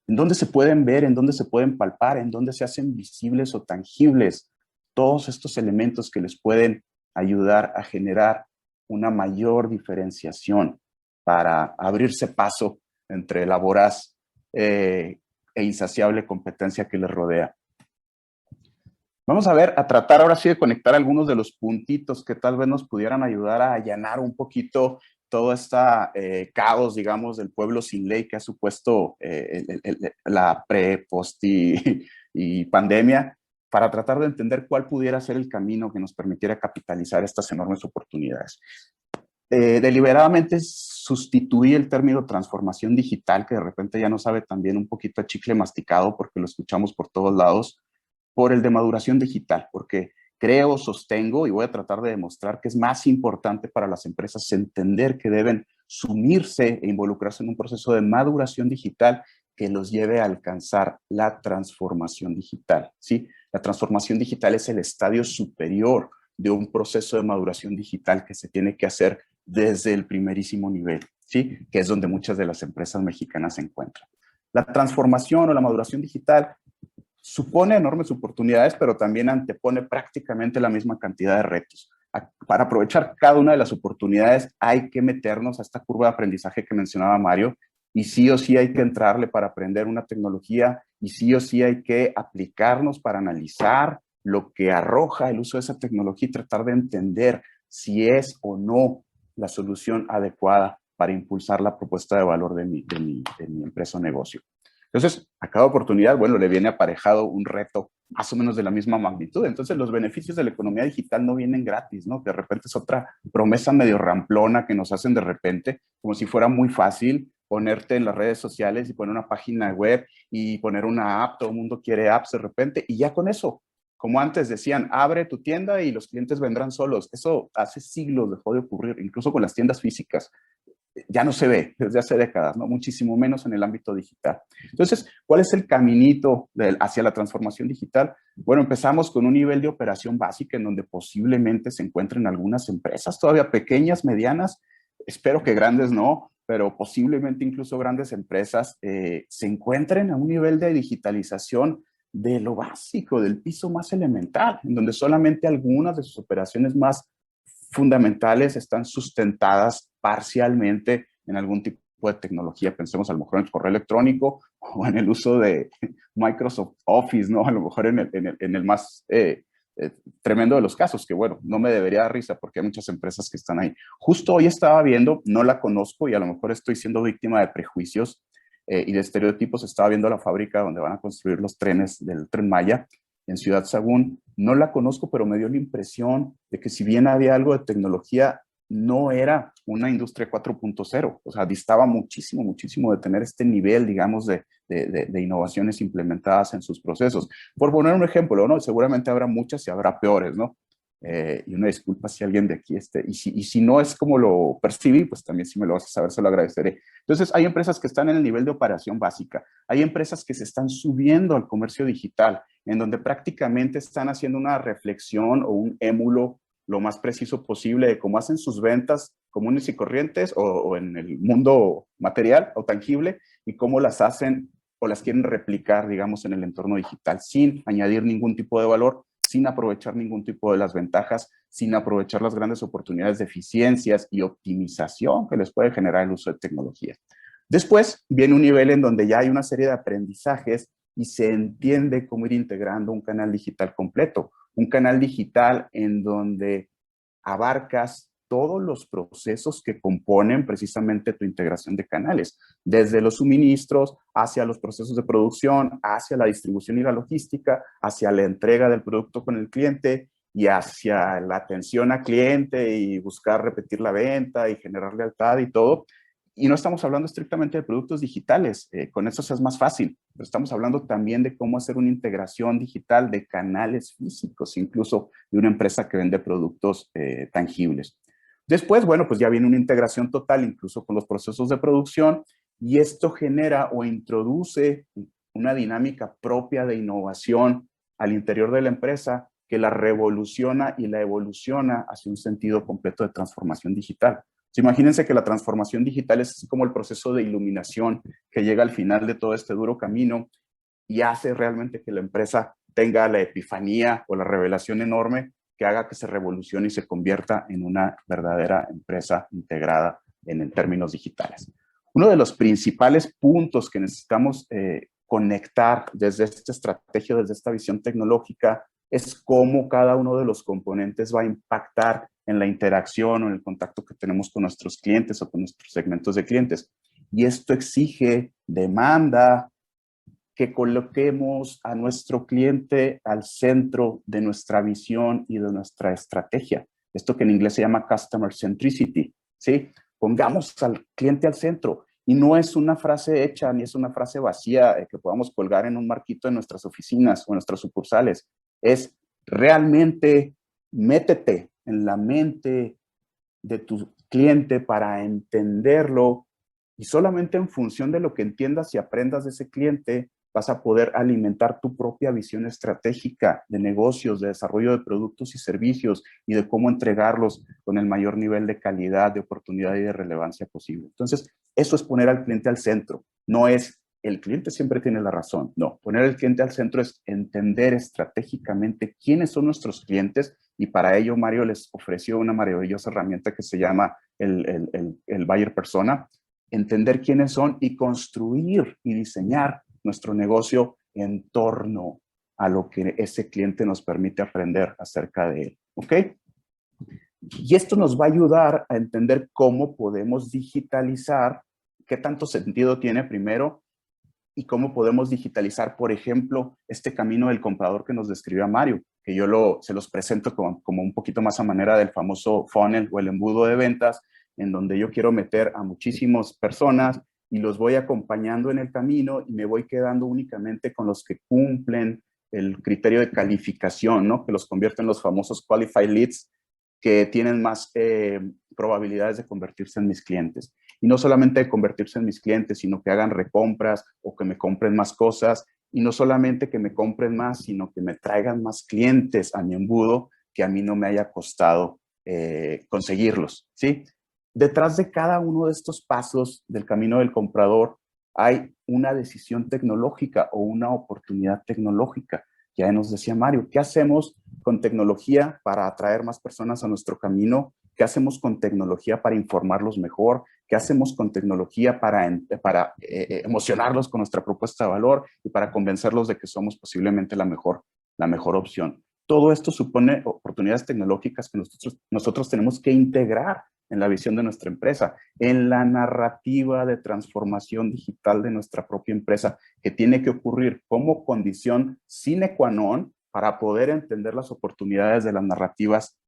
¿En dónde se pueden ver? ¿En dónde se pueden palpar? ¿En dónde se hacen visibles o tangibles todos estos elementos que les pueden ayudar a generar una mayor diferenciación para abrirse paso entre la voraz e insaciable competencia que les rodea? Vamos a tratar ahora sí de conectar algunos de los puntitos que tal vez nos pudieran ayudar a allanar un poquito todo este caos, digamos, del pueblo sin ley que ha supuesto la pre, post y pandemia, para tratar de entender cuál pudiera ser el camino que nos permitiera capitalizar estas enormes oportunidades. Deliberadamente sustituí el término transformación digital, que de repente ya no sabe también un poquito a chicle masticado porque lo escuchamos por todos lados, por el de maduración digital, porque creo, sostengo y voy a tratar de demostrar que es más importante para las empresas entender que deben sumirse e involucrarse en un proceso de maduración digital que los lleve a alcanzar la transformación digital, ¿sí? La transformación digital es el estadio superior de un proceso de maduración digital que se tiene que hacer desde el primerísimo nivel. ¿sí? Que es donde muchas de las empresas mexicanas se encuentran. La transformación o la maduración digital supone enormes oportunidades, pero también antepone prácticamente la misma cantidad de retos. Para aprovechar cada una de las oportunidades hay que meternos a esta curva de aprendizaje que mencionaba Mario, y sí o sí hay que entrarle para aprender una tecnología, y sí o sí hay que aplicarnos para analizar lo que arroja el uso de esa tecnología y tratar de entender si es o no la solución adecuada para impulsar la propuesta de valor de mi empresa o negocio. Entonces, a cada oportunidad, bueno, le viene aparejado un reto más o menos de la misma magnitud. Entonces, los beneficios de la economía digital no vienen gratis, ¿no? De repente es otra promesa medio ramplona que nos hacen de repente, como si fuera muy fácil ponerte en las redes sociales y poner una página web y poner una app, todo el mundo quiere apps de repente, y ya con eso, como antes decían, abre tu tienda y los clientes vendrán solos. Eso hace siglos dejó de ocurrir, incluso con las tiendas físicas. Ya no se ve desde hace décadas, ¿no? Muchísimo menos en el ámbito digital. Entonces, ¿cuál es el caminito hacia la transformación digital? Bueno, empezamos con un nivel de operación básica en donde posiblemente se encuentren algunas empresas todavía pequeñas, medianas, espero que grandes no, pero posiblemente incluso grandes empresas se encuentren a un nivel de digitalización de lo básico, del piso más elemental, en donde solamente algunas de sus operaciones más fundamentales están sustentadas parcialmente en algún tipo de tecnología. Pensemos a lo mejor en el correo electrónico o en el uso de Microsoft Office, ¿no? A lo mejor en el más tremendo de los casos, que bueno, no me debería dar risa porque hay muchas empresas que están ahí. Justo hoy estaba viendo, no la conozco y a lo mejor estoy siendo víctima de prejuicios y de estereotipos. Estaba viendo la fábrica donde van a construir los trenes del Tren Maya en Ciudad Sagún. No la conozco, pero me dio la impresión de que si bien había algo de tecnología, no era una industria 4.0, o sea, distaba muchísimo, muchísimo de tener este nivel, digamos, de innovaciones implementadas en sus procesos. Por poner un ejemplo, ¿no? Seguramente habrá muchas y habrá peores, ¿no? Y una disculpa si alguien de aquí y si no es como lo percibí, pues también si me lo vas a saber, se lo agradeceré. Entonces, hay empresas que están en el nivel de operación básica, hay empresas que se están subiendo al comercio digital, en donde prácticamente están haciendo una reflexión o un émulo lo más preciso posible de cómo hacen sus ventas comunes y corrientes o en el mundo material o tangible y cómo las hacen o las quieren replicar, digamos, en el entorno digital sin añadir ningún tipo de valor, sin aprovechar ningún tipo de las ventajas, sin aprovechar las grandes oportunidades de eficiencias y optimización que les puede generar el uso de tecnología. Después viene un nivel en donde ya hay una serie de aprendizajes y se entiende cómo ir integrando un canal digital completo, un canal digital en donde abarcas todos los procesos que componen precisamente tu integración de canales, desde los suministros hacia los procesos de producción, hacia la distribución y la logística, hacia la entrega del producto con el cliente y hacia la atención al cliente y buscar repetir la venta y generar lealtad y todo. Y no estamos hablando estrictamente de productos digitales, con eso es más fácil, pero estamos hablando también de cómo hacer una integración digital de canales físicos, incluso de una empresa que vende productos tangibles. Después, bueno, pues ya viene una integración total, incluso con los procesos de producción, y esto genera o introduce una dinámica propia de innovación al interior de la empresa que la revoluciona y la evoluciona hacia un sentido completo de transformación digital. Imagínense que la transformación digital es así como el proceso de iluminación que llega al final de todo este duro camino y hace realmente que la empresa tenga la epifanía o la revelación enorme que haga que se revolucione y se convierta en una verdadera empresa integrada en términos digitales. Uno de los principales puntos que necesitamos conectar desde esta estrategia, desde esta visión tecnológica, es cómo cada uno de los componentes va a impactar en la interacción o en el contacto que tenemos con nuestros clientes o con nuestros segmentos de clientes. Y esto exige, demanda, que coloquemos a nuestro cliente al centro de nuestra visión y de nuestra estrategia. Esto que en inglés se llama Customer Centricity, ¿sí? Pongamos al cliente al centro. Y no es una frase hecha ni es una frase vacía que podamos colgar en un marquito en nuestras oficinas o en nuestras sucursales. Es realmente métete en la mente de tu cliente para entenderlo y solamente en función de lo que entiendas y aprendas de ese cliente vas a poder alimentar tu propia visión estratégica de negocios, de desarrollo de productos y servicios y de cómo entregarlos con el mayor nivel de calidad, de oportunidad y de relevancia posible. Entonces, eso es poner al cliente al centro. No es el cliente siempre tiene la razón. No, poner al cliente al centro es entender estratégicamente quiénes son nuestros clientes, y para ello Mario les ofreció una maravillosa herramienta que se llama el Buyer Persona. Entender quiénes son y construir y diseñar nuestro negocio en torno a lo que ese cliente nos permite aprender acerca de él. ¿Ok? Y esto nos va a ayudar a entender cómo podemos digitalizar, qué tanto sentido tiene primero, y cómo podemos digitalizar, por ejemplo, este camino del comprador que nos describió Mario, que yo se los presento como un poquito más a manera del famoso funnel o el embudo de ventas, en donde yo quiero meter a muchísimas personas y los voy acompañando en el camino y me voy quedando únicamente con los que cumplen el criterio de calificación, ¿no? Que los convierte en los famosos qualified leads, que tienen más probabilidades de convertirse en mis clientes. Y no solamente de convertirse en mis clientes, sino que hagan recompras o que me compren más cosas. Y no solamente que me compren más, sino que me traigan más clientes a mi embudo que a mí no me haya costado conseguirlos, ¿sí? Detrás de cada uno de estos pasos del camino del comprador hay una decisión tecnológica o una oportunidad tecnológica. Ya nos decía Mario, ¿qué hacemos con tecnología para atraer más personas a nuestro camino? ¿Qué hacemos con tecnología para informarlos mejor? ¿Qué hacemos con tecnología para emocionarlos con nuestra propuesta de valor y para convencerlos de que somos posiblemente la mejor opción? Todo esto supone oportunidades tecnológicas que nosotros tenemos que integrar en la visión de nuestra empresa, en la narrativa de transformación digital de nuestra propia empresa, que tiene que ocurrir como condición sine qua non para poder entender las oportunidades de las narrativas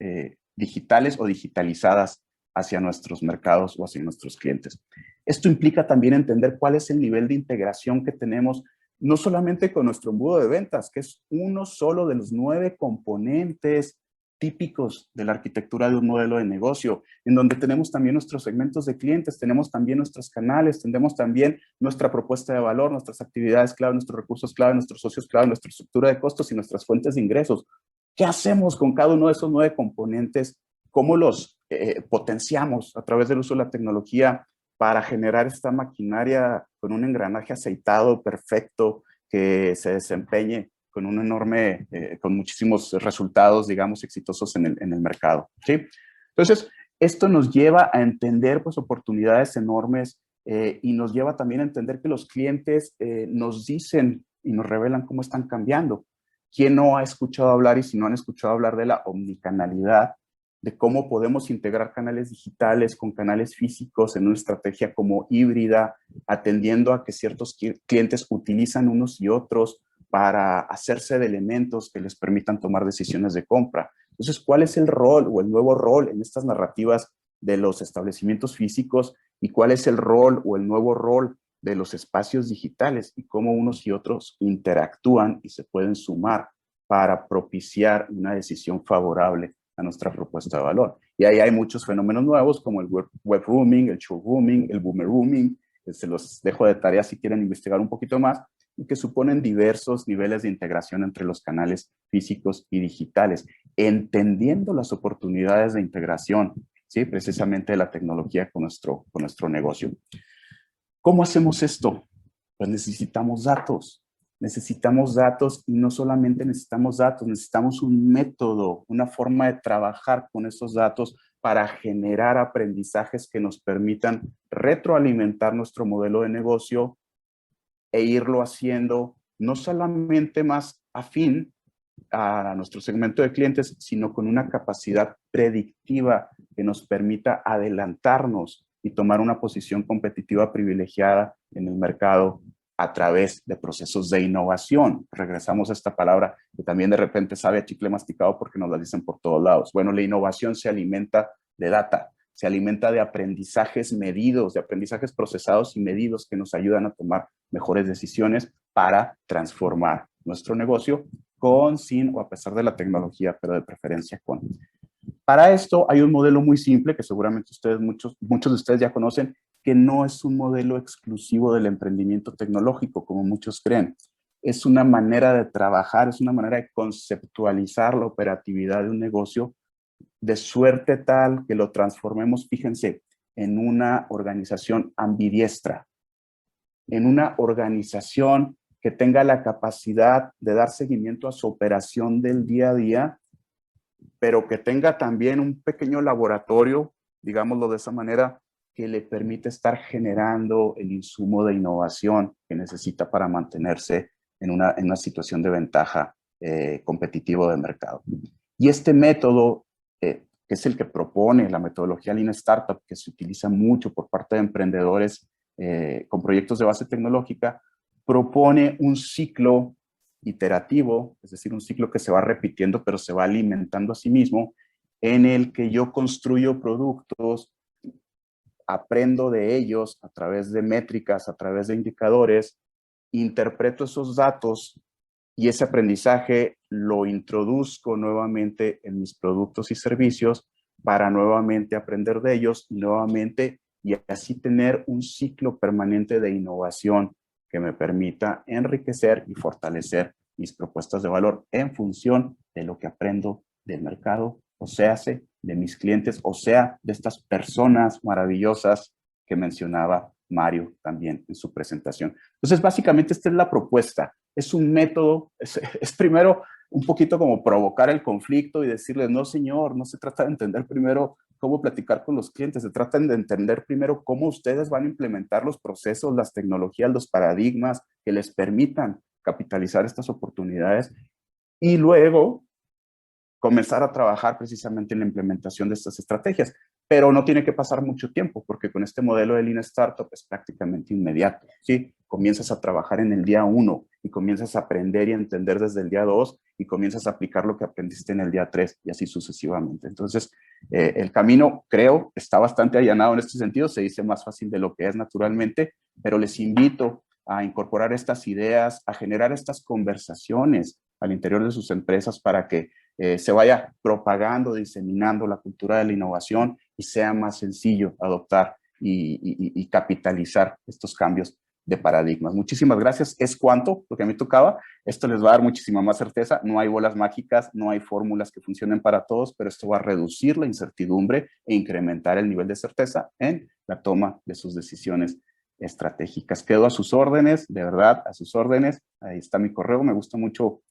digitales o digitalizadas hacia nuestros mercados o hacia nuestros clientes. Esto implica también entender cuál es el nivel de integración que tenemos, no solamente con nuestro embudo de ventas, que es uno solo de los 9 componentes típicos de la arquitectura de un modelo de negocio, en donde tenemos también nuestros segmentos de clientes, tenemos también nuestros canales, tenemos también nuestra propuesta de valor, nuestras actividades clave, nuestros recursos clave, nuestros socios clave, nuestra estructura de costos y nuestras fuentes de ingresos. ¿Qué hacemos con cada uno de esos 9 componentes? ¿Cómo los potenciamos a través del uso de la tecnología para generar esta maquinaria con un engranaje aceitado, perfecto, que se desempeñe con un enorme, con muchísimos resultados, digamos, exitosos en el mercado, ¿sí? Entonces, esto nos lleva a entender, pues, oportunidades enormes y nos lleva también a entender que los clientes nos dicen y nos revelan cómo están cambiando. ¿Quién no ha escuchado hablar, y si no han escuchado hablar, de la omnicanalidad, de cómo podemos integrar canales digitales con canales físicos en una estrategia como híbrida, atendiendo a que ciertos clientes utilizan unos y otros para hacerse de elementos que les permitan tomar decisiones de compra? Entonces, ¿cuál es el rol o el nuevo rol en estas narrativas de los establecimientos físicos y cuál es el rol o el nuevo rol de los espacios digitales y cómo unos y otros interactúan y se pueden sumar para propiciar una decisión favorable a nuestra propuesta de valor? Y ahí hay muchos fenómenos nuevos como el web rooming, el show rooming, el boomer rooming, que se los dejo de tarea si quieren investigar un poquito más, y que suponen diversos niveles de integración entre los canales físicos y digitales, entendiendo las oportunidades de integración, ¿sí? Precisamente de la tecnología con nuestro negocio. ¿Cómo hacemos esto? Pues necesitamos datos. Necesitamos datos, y no solamente necesitamos datos, necesitamos un método, una forma de trabajar con esos datos para generar aprendizajes que nos permitan retroalimentar nuestro modelo de negocio e irlo haciendo no solamente más afín a nuestro segmento de clientes, sino con una capacidad predictiva que nos permita adelantarnos y tomar una posición competitiva privilegiada en el mercado a través de procesos de innovación. Regresamos a esta palabra que también de repente sabe a chicle masticado porque nos la dicen por todos lados. Bueno, la innovación se alimenta de data, se alimenta de aprendizajes medidos, de aprendizajes procesados y medidos que nos ayudan a tomar mejores decisiones para transformar nuestro negocio con, sin o a pesar de la tecnología, pero de preferencia con. Para esto hay un modelo muy simple que seguramente muchos de ustedes ya conocen, que no es un modelo exclusivo del emprendimiento tecnológico, como muchos creen. es una manera de trabajar, es una manera de conceptualizar la operatividad de un negocio de suerte tal que lo transformemos, fíjense, en una organización ambidiestra, en una organización que tenga la capacidad de dar seguimiento a su operación del día a día, pero que tenga también un pequeño laboratorio, digámoslo de esa manera, que le permite estar generando el insumo de innovación que necesita para mantenerse en una situación de ventaja competitivo de mercado. Y este método, que es el que propone la metodología Lean Startup, que se utiliza mucho por parte de emprendedores con proyectos de base tecnológica, propone un ciclo iterativo, es decir, un ciclo que se va repitiendo, pero se va alimentando a sí mismo, en el que yo construyo productos, aprendo de ellos a través de métricas, a través de indicadores, interpreto esos datos y ese aprendizaje lo introduzco nuevamente en mis productos y servicios para nuevamente aprender de ellos nuevamente y así tener un ciclo permanente de innovación que me permita enriquecer y fortalecer mis propuestas de valor en función de lo que aprendo del mercado, o sea, de mis clientes, o sea, de estas personas maravillosas que mencionaba Mario también en su presentación. Entonces, básicamente esta es la propuesta. Es un método, es primero un poquito como provocar el conflicto y decirles, no señor, no se trata de entender primero cómo platicar con los clientes, se trata de entender primero cómo ustedes van a implementar los procesos, las tecnologías, los paradigmas que les permitan capitalizar estas oportunidades y luego comenzar a trabajar precisamente en la implementación de estas estrategias. Pero no tiene que pasar mucho tiempo, porque con este modelo de Lean Startup es prácticamente inmediato, ¿sí? Comienzas a trabajar en el día 1 y comienzas a aprender y a entender desde el día 2 y comienzas a aplicar lo que aprendiste en el día 3 y así sucesivamente. Entonces, el camino, creo, está bastante allanado en este sentido, se dice más fácil de lo que es naturalmente, pero les invito a incorporar estas ideas, a generar estas conversaciones al interior de sus empresas para que se vaya propagando, diseminando la cultura de la innovación y sea más sencillo adoptar y capitalizar estos cambios de paradigmas. Muchísimas gracias. Es cuanto lo que a mí tocaba. Esto les va a dar muchísima más certeza. No hay bolas mágicas, no hay fórmulas que funcionen para todos, pero esto va a reducir la incertidumbre e incrementar el nivel de certeza en la toma de sus decisiones estratégicas. Quedo a sus órdenes, de verdad, a sus órdenes. Ahí está mi correo. Me gusta mucho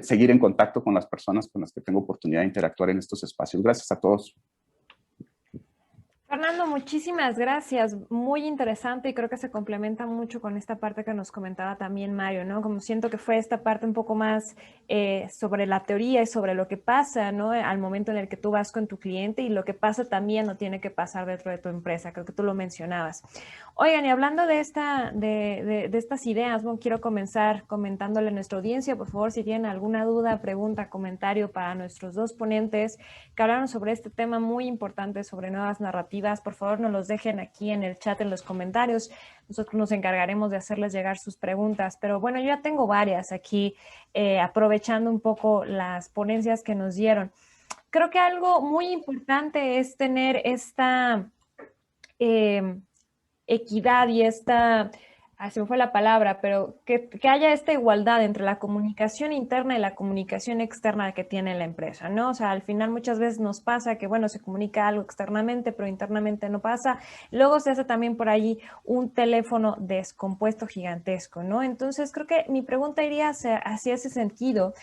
seguir en contacto con las personas con las que tengo oportunidad de interactuar en estos espacios. Gracias a todos. Fernando, muchísimas gracias. Muy interesante y creo que se complementa mucho con esta parte que nos comentaba también Mario, ¿no? Como siento que fue esta parte un poco más sobre la teoría y sobre lo que pasa, ¿no? Al momento en el que tú vas con tu cliente y lo que pasa también no tiene que pasar dentro de tu empresa. Creo que tú lo mencionabas. Oigan, y hablando de estas ideas, bueno, quiero comenzar comentándole a nuestra audiencia, por favor, si tienen alguna duda, pregunta, comentario para nuestros dos ponentes que hablaron sobre este tema muy importante sobre nuevas narrativas, por favor nos los dejen aquí en el chat, en los comentarios. Nosotros nos encargaremos de hacerles llegar sus preguntas, pero bueno, yo ya tengo varias aquí, aprovechando un poco las ponencias que nos dieron. Creo que algo muy importante es tener esta equidad y esta, se me fue la palabra, pero que haya esta igualdad entre la comunicación interna y la comunicación externa que tiene la empresa, ¿no? O sea, al final muchas veces nos pasa que, bueno, se comunica algo externamente, pero internamente no pasa. Luego se hace también por ahí un teléfono descompuesto gigantesco, ¿no? Entonces, creo que mi pregunta iría hacia ese sentido.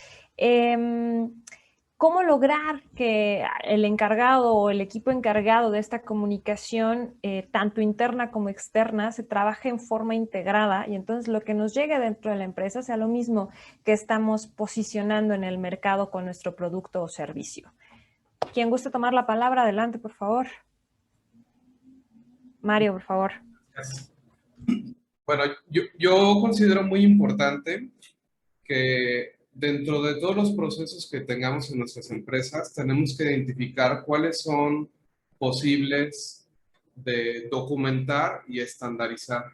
¿Cómo lograr que el encargado o el equipo encargado de esta comunicación, tanto interna como externa, se trabaje en forma integrada y entonces lo que nos llegue dentro de la empresa sea lo mismo que estamos posicionando en el mercado con nuestro producto o servicio? ¿Quién gusta tomar la palabra? Adelante, por favor. Mario, por favor. Gracias. Bueno, yo considero muy importante que dentro de todos los procesos que tengamos en nuestras empresas, tenemos que identificar cuáles son posibles de documentar y estandarizar.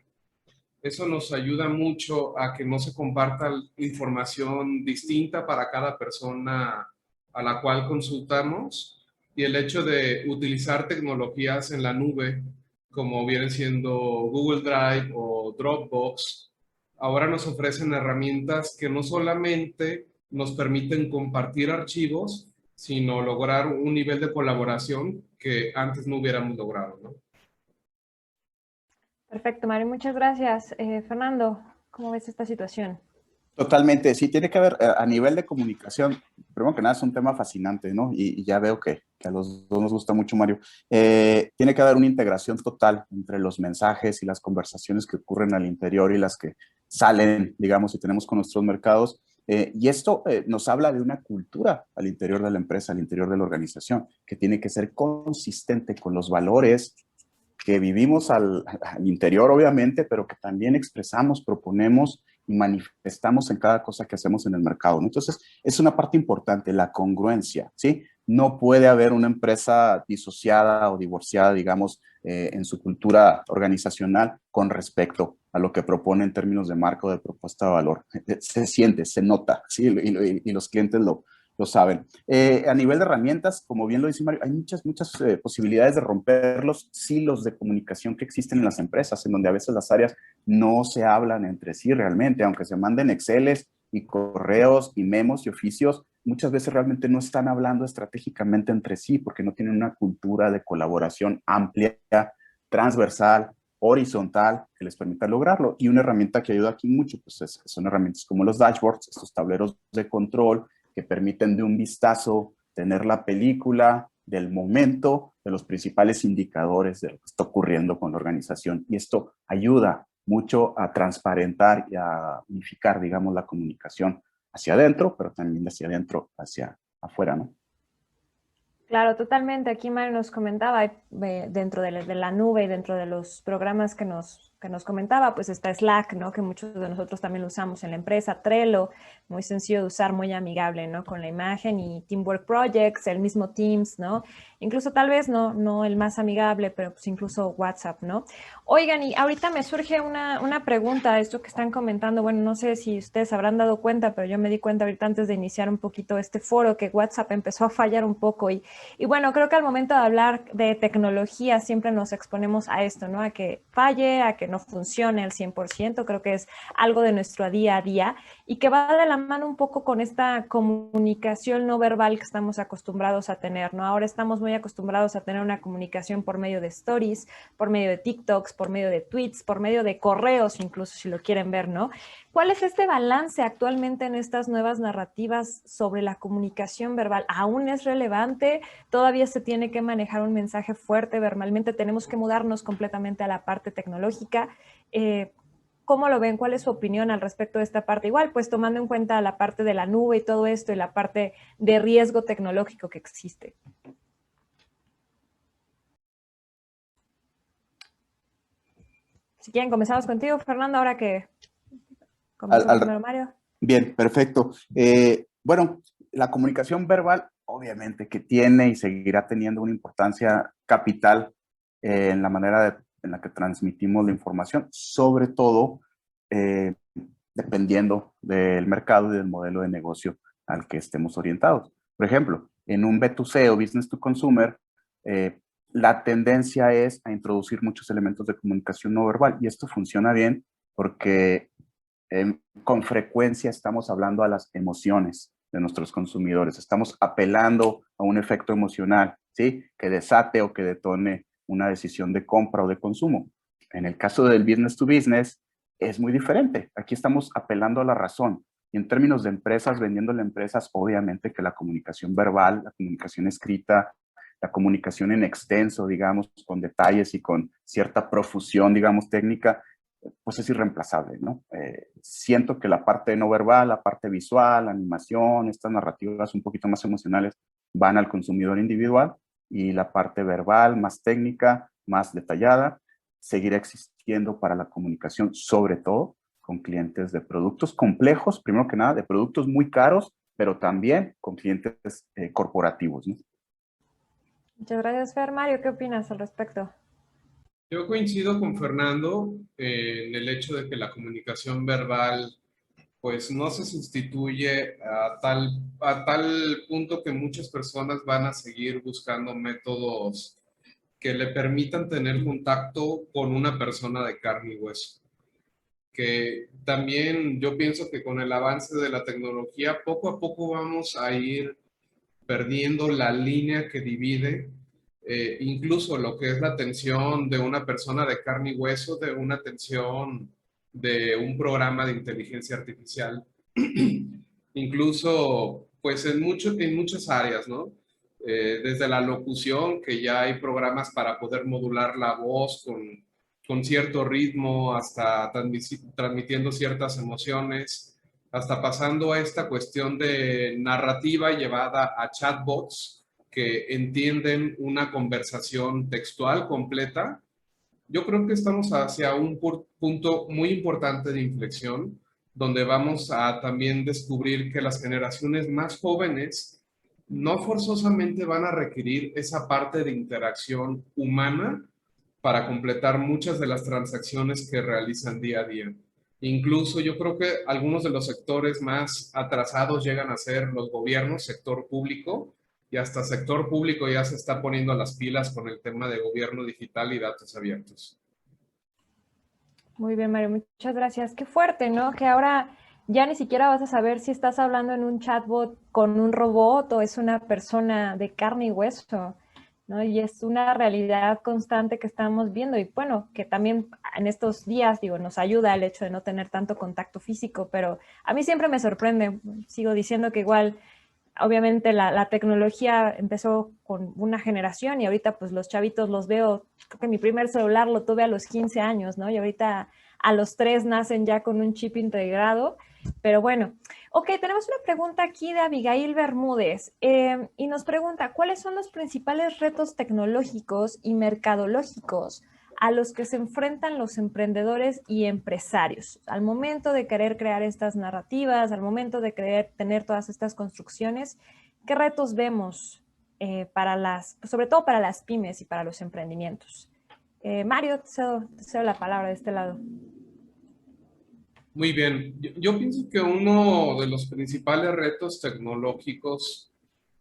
Eso nos ayuda mucho a que no se comparta información distinta para cada persona a la cual consultamos, y el hecho de utilizar tecnologías en la nube, como vienen siendo Google Drive o Dropbox, ahora nos ofrecen herramientas que no solamente nos permiten compartir archivos, sino lograr un nivel de colaboración que antes no hubiéramos logrado, ¿no? Perfecto, Mario, muchas gracias. Fernando, ¿cómo ves esta situación? Totalmente, sí, tiene que haber, a nivel de comunicación, primero que nada es un tema fascinante, ¿no? Y ya veo que a los dos nos gusta mucho, Mario. Tiene que haber una integración total entre los mensajes y las conversaciones que ocurren al interior y las que salen, digamos, y tenemos con nuestros mercados. Y esto nos habla de una cultura al interior de la empresa, al interior de la organización, que tiene que ser consistente con los valores que vivimos al interior, obviamente, pero que también expresamos, proponemos y manifestamos en cada cosa que hacemos en el mercado, ¿no? Entonces, es una parte importante, la congruencia, ¿sí? No puede haber una empresa disociada o divorciada, digamos, en su cultura organizacional con respecto a lo que propone en términos de marca o de propuesta de valor. Se siente, se nota, ¿sí? Y los clientes lo saben. A nivel de herramientas, como bien lo dice Mario, hay muchas posibilidades de romper los silos de comunicación que existen en las empresas, en donde a veces las áreas no se hablan entre sí realmente, aunque se manden Exceles y correos y memos y oficios, muchas veces realmente no están hablando estratégicamente entre sí porque no tienen una cultura de colaboración amplia, transversal, horizontal, que les permita lograrlo. Y una herramienta que ayuda aquí mucho, pues son herramientas como los dashboards, estos tableros de control, que permiten de un vistazo tener la película del momento, de los principales indicadores de lo que está ocurriendo con la organización. Y esto ayuda mucho a transparentar y a unificar, digamos, la comunicación hacia adentro, pero también hacia adentro, hacia afuera, ¿no? Claro, totalmente. Aquí Mario nos comentaba, dentro de la nube y dentro de los programas que nos comentaba, pues está Slack, ¿no? Que muchos de nosotros también lo usamos en la empresa, Trello, muy sencillo de usar, muy amigable, ¿no? Con la imagen y Teamwork Projects, el mismo Teams, ¿no? Incluso tal vez no el más amigable, pero pues incluso WhatsApp, ¿no? Oigan, y ahorita me surge una pregunta, esto que están comentando, bueno, no sé si ustedes habrán dado cuenta, pero yo me di cuenta ahorita antes de iniciar un poquito este foro que WhatsApp empezó a fallar un poco y bueno, creo que al momento de hablar de tecnología siempre nos exponemos a esto, ¿no? A que falle, a que no funcione al 100%, creo que es algo de nuestro día a día y que va de la mano un poco con esta comunicación no verbal que estamos acostumbrados a tener, ¿no? Ahora estamos muy acostumbrados a tener una comunicación por medio de stories, por medio de TikToks, por medio de tweets, por medio de correos, incluso si lo quieren ver, ¿no? ¿Cuál es este balance actualmente en estas nuevas narrativas sobre la comunicación verbal? ¿Aún es relevante? ¿Todavía se tiene que manejar un mensaje fuerte verbalmente? ¿Tenemos que mudarnos completamente a la parte tecnológica? ¿Cómo lo ven? ¿Cuál es su opinión al respecto de esta parte? Igual, pues tomando en cuenta la parte de la nube y todo esto y la parte de riesgo tecnológico que existe. Si quieren, comenzamos contigo, Fernando, ahora que comenzó primero Mario. Bien, perfecto. Bueno, la comunicación verbal, obviamente, que tiene y seguirá teniendo una importancia capital en la manera en la que transmitimos la información, sobre todo dependiendo del mercado y del modelo de negocio al que estemos orientados. Por ejemplo, en un B2C o Business to Consumer, la tendencia es a introducir muchos elementos de comunicación no verbal y esto funciona bien porque con frecuencia estamos hablando a las emociones de nuestros consumidores, estamos apelando a un efecto emocional, ¿sí? Que desate o que detone una decisión de compra o de consumo. En el caso del business to business, es muy diferente. Aquí estamos apelando a la razón. Y en términos de empresas, vendiéndole a empresas, obviamente que la comunicación verbal, la comunicación escrita, la comunicación en extenso, digamos, con detalles y con cierta profusión, digamos, técnica, pues es irreemplazable, ¿no? Siento que la parte no verbal, la parte visual, la animación, estas narrativas un poquito más emocionales van al consumidor individual y la parte verbal, más técnica, más detallada, seguirá existiendo para la comunicación, sobre todo con clientes de productos complejos, primero que nada, de productos muy caros, pero también con clientes corporativos, ¿no? Muchas gracias, Fer. Mario, ¿qué opinas al respecto? Yo coincido con Fernando en el hecho de que la comunicación verbal pues no se sustituye a tal punto que muchas personas van a seguir buscando métodos que le permitan tener contacto con una persona de carne y hueso. que también yo pienso que con el avance de la tecnología, poco a poco vamos a ir perdiendo la línea que divide incluso lo que es la atención de una persona de carne y hueso, de una atención de un programa de inteligencia artificial. Incluso, pues en muchas áreas, ¿no? Desde la locución, que ya hay programas para poder modular la voz con cierto ritmo, hasta transmitiendo ciertas emociones, hasta pasando a esta cuestión de narrativa llevada a chatbots que entienden una conversación textual completa. Yo creo que estamos hacia un punto muy importante de inflexión, donde vamos a también descubrir que las generaciones más jóvenes no forzosamente van a requerir esa parte de interacción humana para completar muchas de las transacciones que realizan día a día. Incluso yo creo que algunos de los sectores más atrasados llegan a ser los gobiernos, sector público, y hasta sector público ya se está poniendo a las pilas con el tema de gobierno digital y datos abiertos. Muy bien, Mario, muchas gracias. Qué fuerte, ¿no? Que ahora ya ni siquiera vas a saber si estás hablando en un chatbot con un robot o es una persona de carne y hueso, ¿no? Y es una realidad constante que estamos viendo y bueno, que también en estos días, digo, nos ayuda el hecho de no tener tanto contacto físico, pero a mí siempre me sorprende, sigo diciendo que igual obviamente la tecnología empezó con una generación y ahorita pues los chavitos los veo, creo que mi primer celular lo tuve a los 15 años, ¿no? Y ahorita a los 3 nacen ya con un chip integrado, pero bueno. Ok, tenemos una pregunta aquí de Abigail Bermúdez y nos pregunta, ¿cuáles son los principales retos tecnológicos y mercadológicos a los que se enfrentan los emprendedores y empresarios al momento de querer crear estas narrativas, al momento de querer tener todas estas construcciones? ¿Qué retos vemos sobre todo para las pymes y para los emprendimientos? Mario, te cedo la palabra de este lado. Muy bien, yo pienso que uno de los principales retos tecnológicos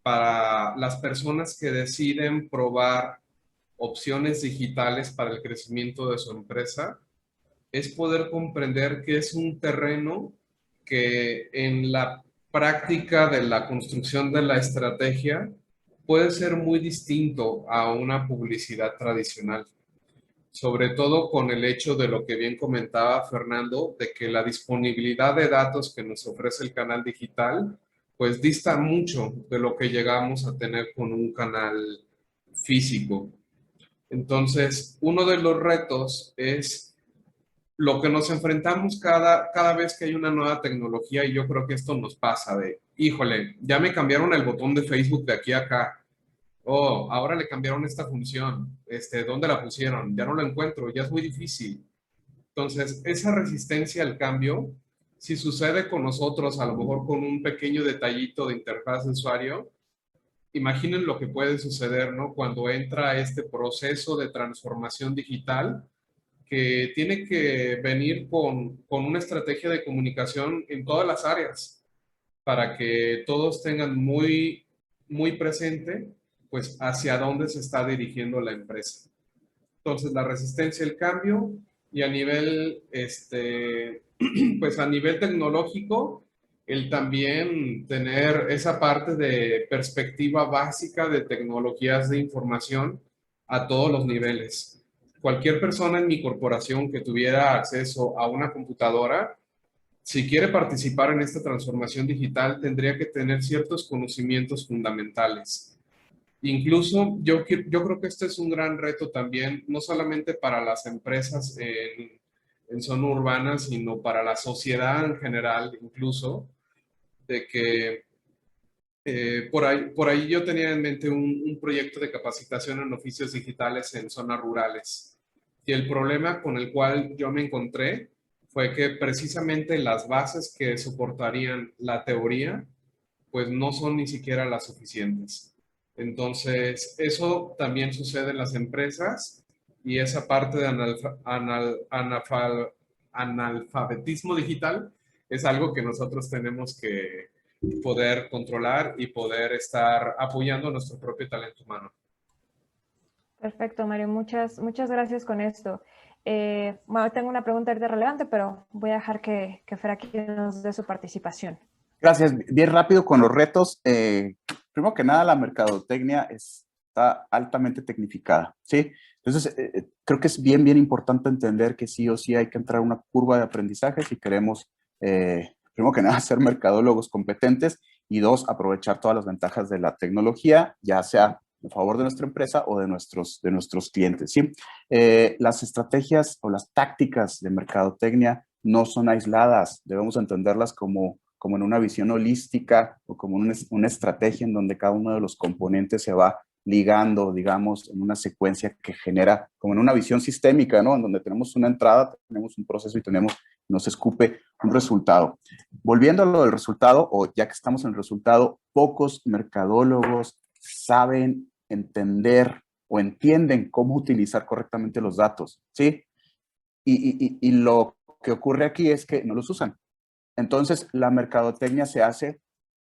para las personas que deciden probar opciones digitales para el crecimiento de su empresa es poder comprender que es un terreno que en la práctica de la construcción de la estrategia puede ser muy distinto a una publicidad tradicional, sobre todo con el hecho de lo que bien comentaba Fernando, de que la disponibilidad de datos que nos ofrece el canal digital, pues dista mucho de lo que llegamos a tener con un canal físico. Entonces, uno de los retos es lo que nos enfrentamos cada vez que hay una nueva tecnología, y yo creo que esto nos pasa de, híjole, ya me cambiaron el botón de Facebook de aquí a acá. Oh, ahora le cambiaron esta función. ¿Dónde la pusieron? Ya no la encuentro, ya es muy difícil. Entonces, esa resistencia al cambio, si sucede con nosotros, a lo mejor con un pequeño detallito de interfaz de usuario, imaginen lo que puede suceder, ¿no? Cuando entra este proceso de transformación digital que tiene que venir con una estrategia de comunicación en todas las áreas para que todos tengan muy presente, pues, hacia dónde se está dirigiendo la empresa. Entonces, la resistencia al cambio y a nivel, pues, a nivel tecnológico, el también tener esa parte de perspectiva básica de tecnologías de información a todos los niveles. Cualquier persona en mi corporación que tuviera acceso a una computadora, si quiere participar en esta transformación digital, tendría que tener ciertos conocimientos fundamentales. Incluso yo creo que este es un gran reto también, no solamente para las empresas en zona urbana, sino para la sociedad en general, incluso, de que por ahí yo tenía en mente un proyecto de capacitación en oficios digitales en zonas rurales. Y el problema con el cual yo me encontré fue que precisamente las bases que soportarían la teoría, pues no son ni siquiera las suficientes. Entonces, eso también sucede en las empresas y esa parte de analfabetismo digital es algo que nosotros tenemos que poder controlar y poder estar apoyando nuestro propio talento humano. Perfecto, Mario. Muchas gracias con esto. Bueno, tengo una pregunta ahorita relevante, pero voy a dejar que Fer aquí nos dé su participación. Gracias. Bien rápido con los retos. Primero que nada, la mercadotecnia está altamente tecnificada, ¿sí? Entonces, creo que es bien importante entender que sí o sí hay que entrar a una curva de aprendizaje si queremos, primero que nada, ser mercadólogos competentes y dos, aprovechar todas las ventajas de la tecnología, ya sea a favor de nuestra empresa o de nuestros clientes, ¿sí? Las estrategias o las tácticas de mercadotecnia no son aisladas, debemos entenderlas como en una visión holística o como una estrategia en donde cada uno de los componentes se va ligando, digamos, en una secuencia que genera, como en una visión sistémica, ¿no? En donde tenemos una entrada, tenemos un proceso y nos escupe un resultado. Volviendo a lo del resultado, o ya que estamos en el resultado, pocos mercadólogos saben entender o entienden cómo utilizar correctamente los datos, ¿sí? Y lo que ocurre aquí es que no los usan. Entonces, la mercadotecnia se hace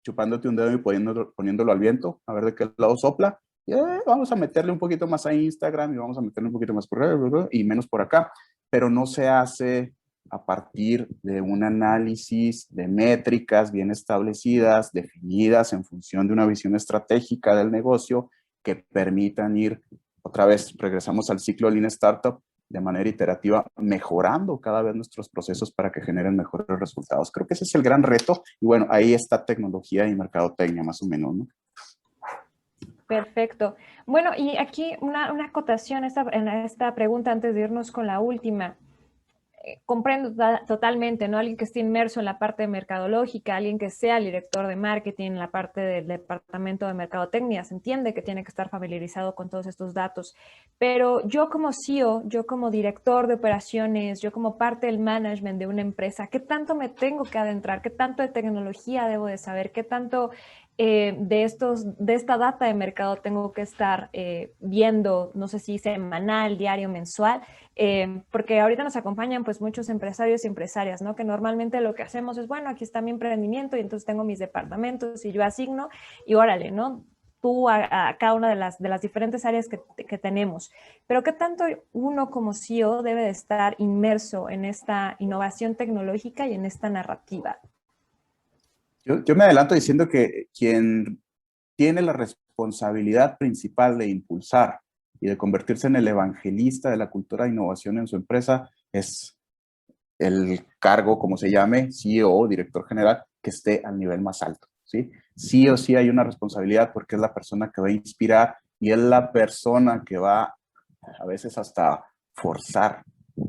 chupándote un dedo y poniéndolo al viento, a ver de qué lado sopla. Y, vamos a meterle un poquito más a Instagram y vamos a meterle un poquito más por ahí y menos por acá. Pero no se hace a partir de un análisis de métricas bien establecidas, definidas en función de una visión estratégica del negocio que permitan ir, otra vez, regresamos al ciclo Lean Startup, de manera iterativa, mejorando cada vez nuestros procesos para que generen mejores resultados. Creo que ese es el gran reto y bueno, ahí está tecnología y mercadotecnia más o menos, ¿no? Perfecto. Bueno, y aquí una acotación en esta pregunta antes de irnos con la última. Comprendo totalmente, ¿no? Alguien que esté inmerso en la parte mercadológica, alguien que sea el director de marketing, en la parte del departamento de mercadotecnia, se entiende que tiene que estar familiarizado con todos estos datos. Pero yo como CEO, yo como director de operaciones, yo como parte del management de una empresa, ¿qué tanto me tengo que adentrar? ¿Qué tanto de tecnología debo de saber? ¿Qué tanto de esta data de mercado tengo que estar viendo, no sé si semanal, diario, mensual? Porque ahorita nos acompañan pues muchos empresarios y empresarias, ¿no? Que normalmente lo que hacemos es, bueno, aquí está mi emprendimiento y entonces tengo mis departamentos y yo asigno y órale, ¿no? Tú a cada una de las diferentes áreas que tenemos. Pero ¿qué tanto uno como CEO debe de estar inmerso en esta innovación tecnológica y en esta narrativa? Yo me adelanto diciendo que quien tiene la responsabilidad principal de impulsar y de convertirse en el evangelista de la cultura de innovación en su empresa es el cargo, como se llame, CEO, director general, que esté al nivel más alto, ¿sí? Sí o sí hay una responsabilidad porque es la persona que va a inspirar y es la persona que va a veces hasta forzar,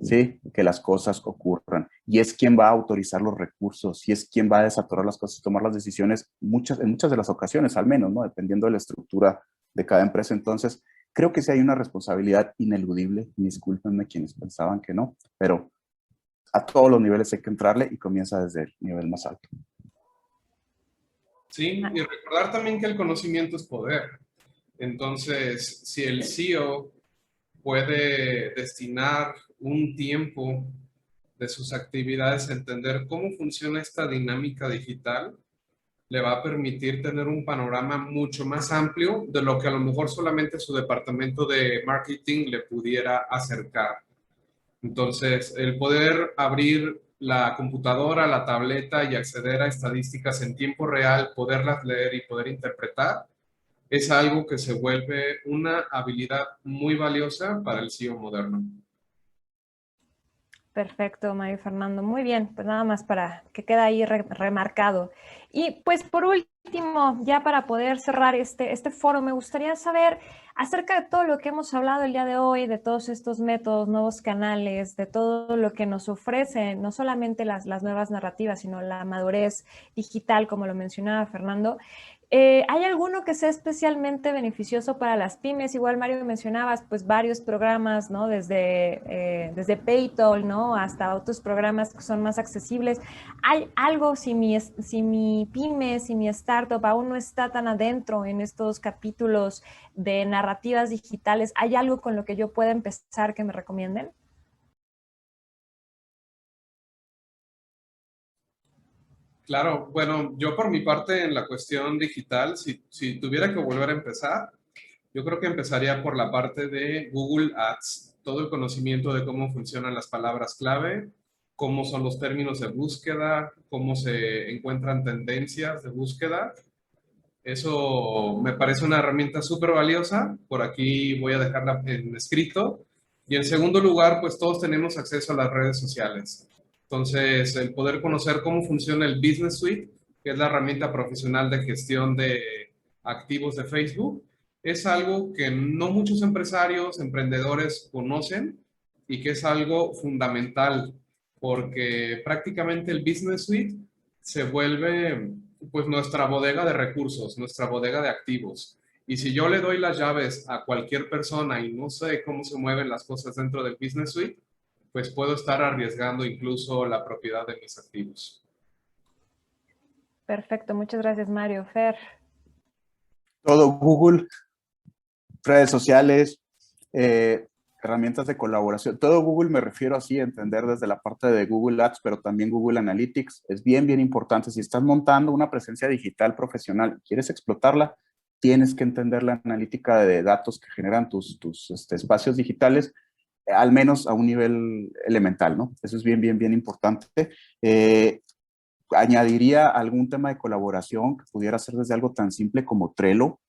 ¿sí? Que las cosas ocurran. Y es quien va a autorizar los recursos, y es quien va a desatorar las cosas, tomar las decisiones, en muchas de las ocasiones al menos, ¿no? Dependiendo de la estructura de cada empresa. Entonces, creo que sí hay una responsabilidad ineludible, y discúlpenme quienes pensaban que no, pero a todos los niveles hay que entrarle y comienza desde el nivel más alto. Sí, y recordar también que el conocimiento es poder. Entonces, si el CEO puede destinar un tiempo de sus actividades a entender cómo funciona esta dinámica digital, le va a permitir tener un panorama mucho más amplio de lo que a lo mejor solamente su departamento de marketing le pudiera acercar. Entonces, el poder abrir la computadora, la tableta y acceder a estadísticas en tiempo real, poderlas leer y poder interpretar, es algo que se vuelve una habilidad muy valiosa para el CEO moderno. Perfecto, Mario Fernando. Muy bien, pues nada más para que quede ahí remarcado. Y pues por último, ya para poder cerrar este foro, me gustaría saber acerca de todo lo que hemos hablado el día de hoy, de todos estos métodos, nuevos canales, de todo lo que nos ofrece, no solamente las nuevas narrativas, sino la madurez digital, como lo mencionaba Fernando. ¿Hay alguno que sea especialmente beneficioso para las pymes? Igual, Mario, mencionabas pues varios programas, ¿no? Desde Paytol, ¿no? Hasta otros programas que son más accesibles. ¿Hay algo, si mi pyme, si mi startup aún no está tan adentro en estos capítulos de narrativas digitales, ¿hay algo con lo que yo pueda empezar que me recomienden? Claro, bueno, yo por mi parte en la cuestión digital, si tuviera que volver a empezar, yo creo que empezaría por la parte de Google Ads. todo el conocimiento de cómo funcionan las palabras clave, cómo son los términos de búsqueda, cómo se encuentran tendencias de búsqueda. Eso me parece una herramienta súper valiosa. Por aquí voy a dejarla en escrito. Y en segundo lugar, pues todos tenemos acceso a las redes sociales. Entonces, el poder conocer cómo funciona el Business Suite, que es la herramienta profesional de gestión de activos de Facebook, es algo que no muchos empresarios, emprendedores conocen y que es algo fundamental porque prácticamente el Business Suite se vuelve pues nuestra bodega de recursos, nuestra bodega de activos. Y si yo le doy las llaves a cualquier persona y no sé cómo se mueven las cosas dentro del Business Suite, pues puedo estar arriesgando incluso la propiedad de mis activos. Perfecto, muchas gracias, Mario. Fer. Todo Google, redes sociales, herramientas de colaboración. Todo Google me refiero así a entender desde la parte de Google Ads, pero también Google Analytics. Es bien, bien importante. Si estás montando una presencia digital profesional y quieres explotarla, tienes que entender la analítica de datos que generan tus espacios digitales, al menos a un nivel elemental, ¿no? Eso es bien, bien, bien importante. Añadiría algún tema de colaboración que pudiera ser desde algo tan simple como Trello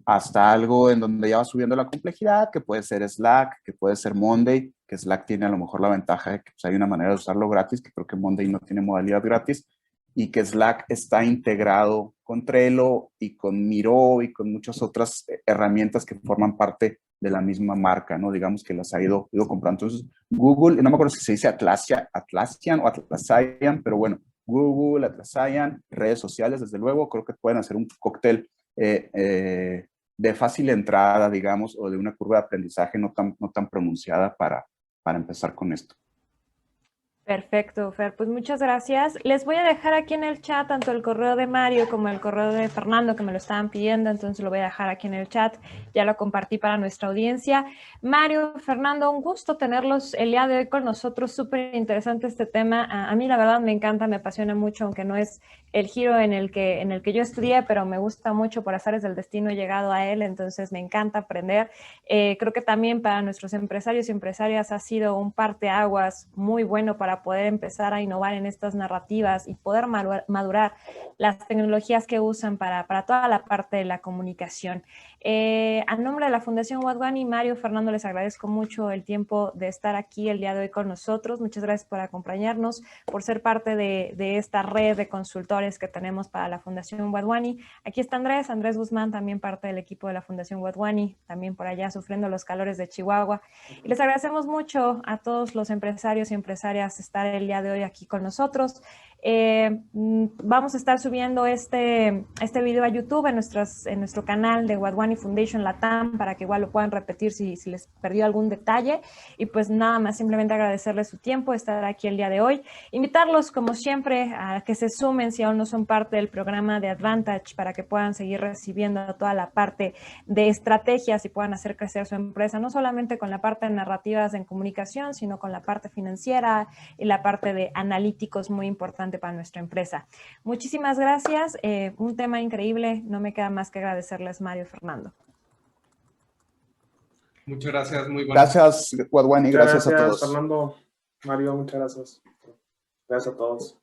hasta algo en donde ya va subiendo la complejidad, que puede ser Slack, que puede ser Monday, que Slack tiene a lo mejor la ventaja de que pues, hay una manera de usarlo gratis, que creo que Monday no tiene modalidad gratis, y que Slack está integrado con Trello y con Miro y con muchas otras herramientas que forman parte de la misma marca, ¿no? Digamos que las ha ido comprando. Entonces, Google, no me acuerdo si se dice Atlassian o Atlassian, pero bueno, Google, Atlassian, redes sociales, desde luego, creo que pueden hacer un cóctel de fácil entrada, digamos, o de una curva de aprendizaje no tan pronunciada para empezar con esto. Perfecto, Fer. Pues muchas gracias. Les voy a dejar aquí en el chat tanto el correo de Mario como el correo de Fernando, que me lo estaban pidiendo, entonces lo voy a dejar aquí en el chat. Ya lo compartí para nuestra audiencia. Mario, Fernando, un gusto tenerlos el día de hoy con nosotros. Súper interesante este tema. A mí la verdad me encanta, me apasiona mucho, aunque no es el giro en el que yo estudié, pero me gusta mucho, por azares del destino he llegado a él, entonces me encanta aprender. Creo que también para nuestros empresarios y empresarias ha sido un parteaguas muy bueno para poder empezar a innovar en estas narrativas y poder madurar las tecnologías que usan para toda la parte de la comunicación. A nombre de la Fundación Wadhwani, Mario, Fernando, les agradezco mucho el tiempo de estar aquí el día de hoy con nosotros. Muchas gracias por acompañarnos, por ser parte de esta red de consultores que tenemos para la Fundación Wadhwani. Aquí está Andrés Guzmán, también parte del equipo de la Fundación Wadhwani, también por allá sufriendo los calores de Chihuahua. Y les agradecemos mucho a todos los empresarios y empresarias estar el día de hoy aquí con nosotros. Vamos a estar subiendo este video a YouTube en nuestro canal de Wadhwani Foundation Latam para que igual lo puedan repetir si les perdió algún detalle. Y pues nada más, simplemente agradecerles su tiempo, estar aquí el día de hoy. Invitarlos, como siempre, a que se sumen si aún no son parte del programa de Advantage para que puedan seguir recibiendo toda la parte de estrategias y puedan hacer crecer su empresa, no solamente con la parte de narrativas en comunicación, sino con la parte financiera y la parte de analíticos muy importante para nuestra empresa. Muchísimas gracias. Un tema increíble. No me queda más que agradecerles, Mario, Fernando. Muchas gracias. Muy buenas. Gracias, Wadhwani. Gracias a todos. Fernando, Mario, muchas gracias. Gracias a todos.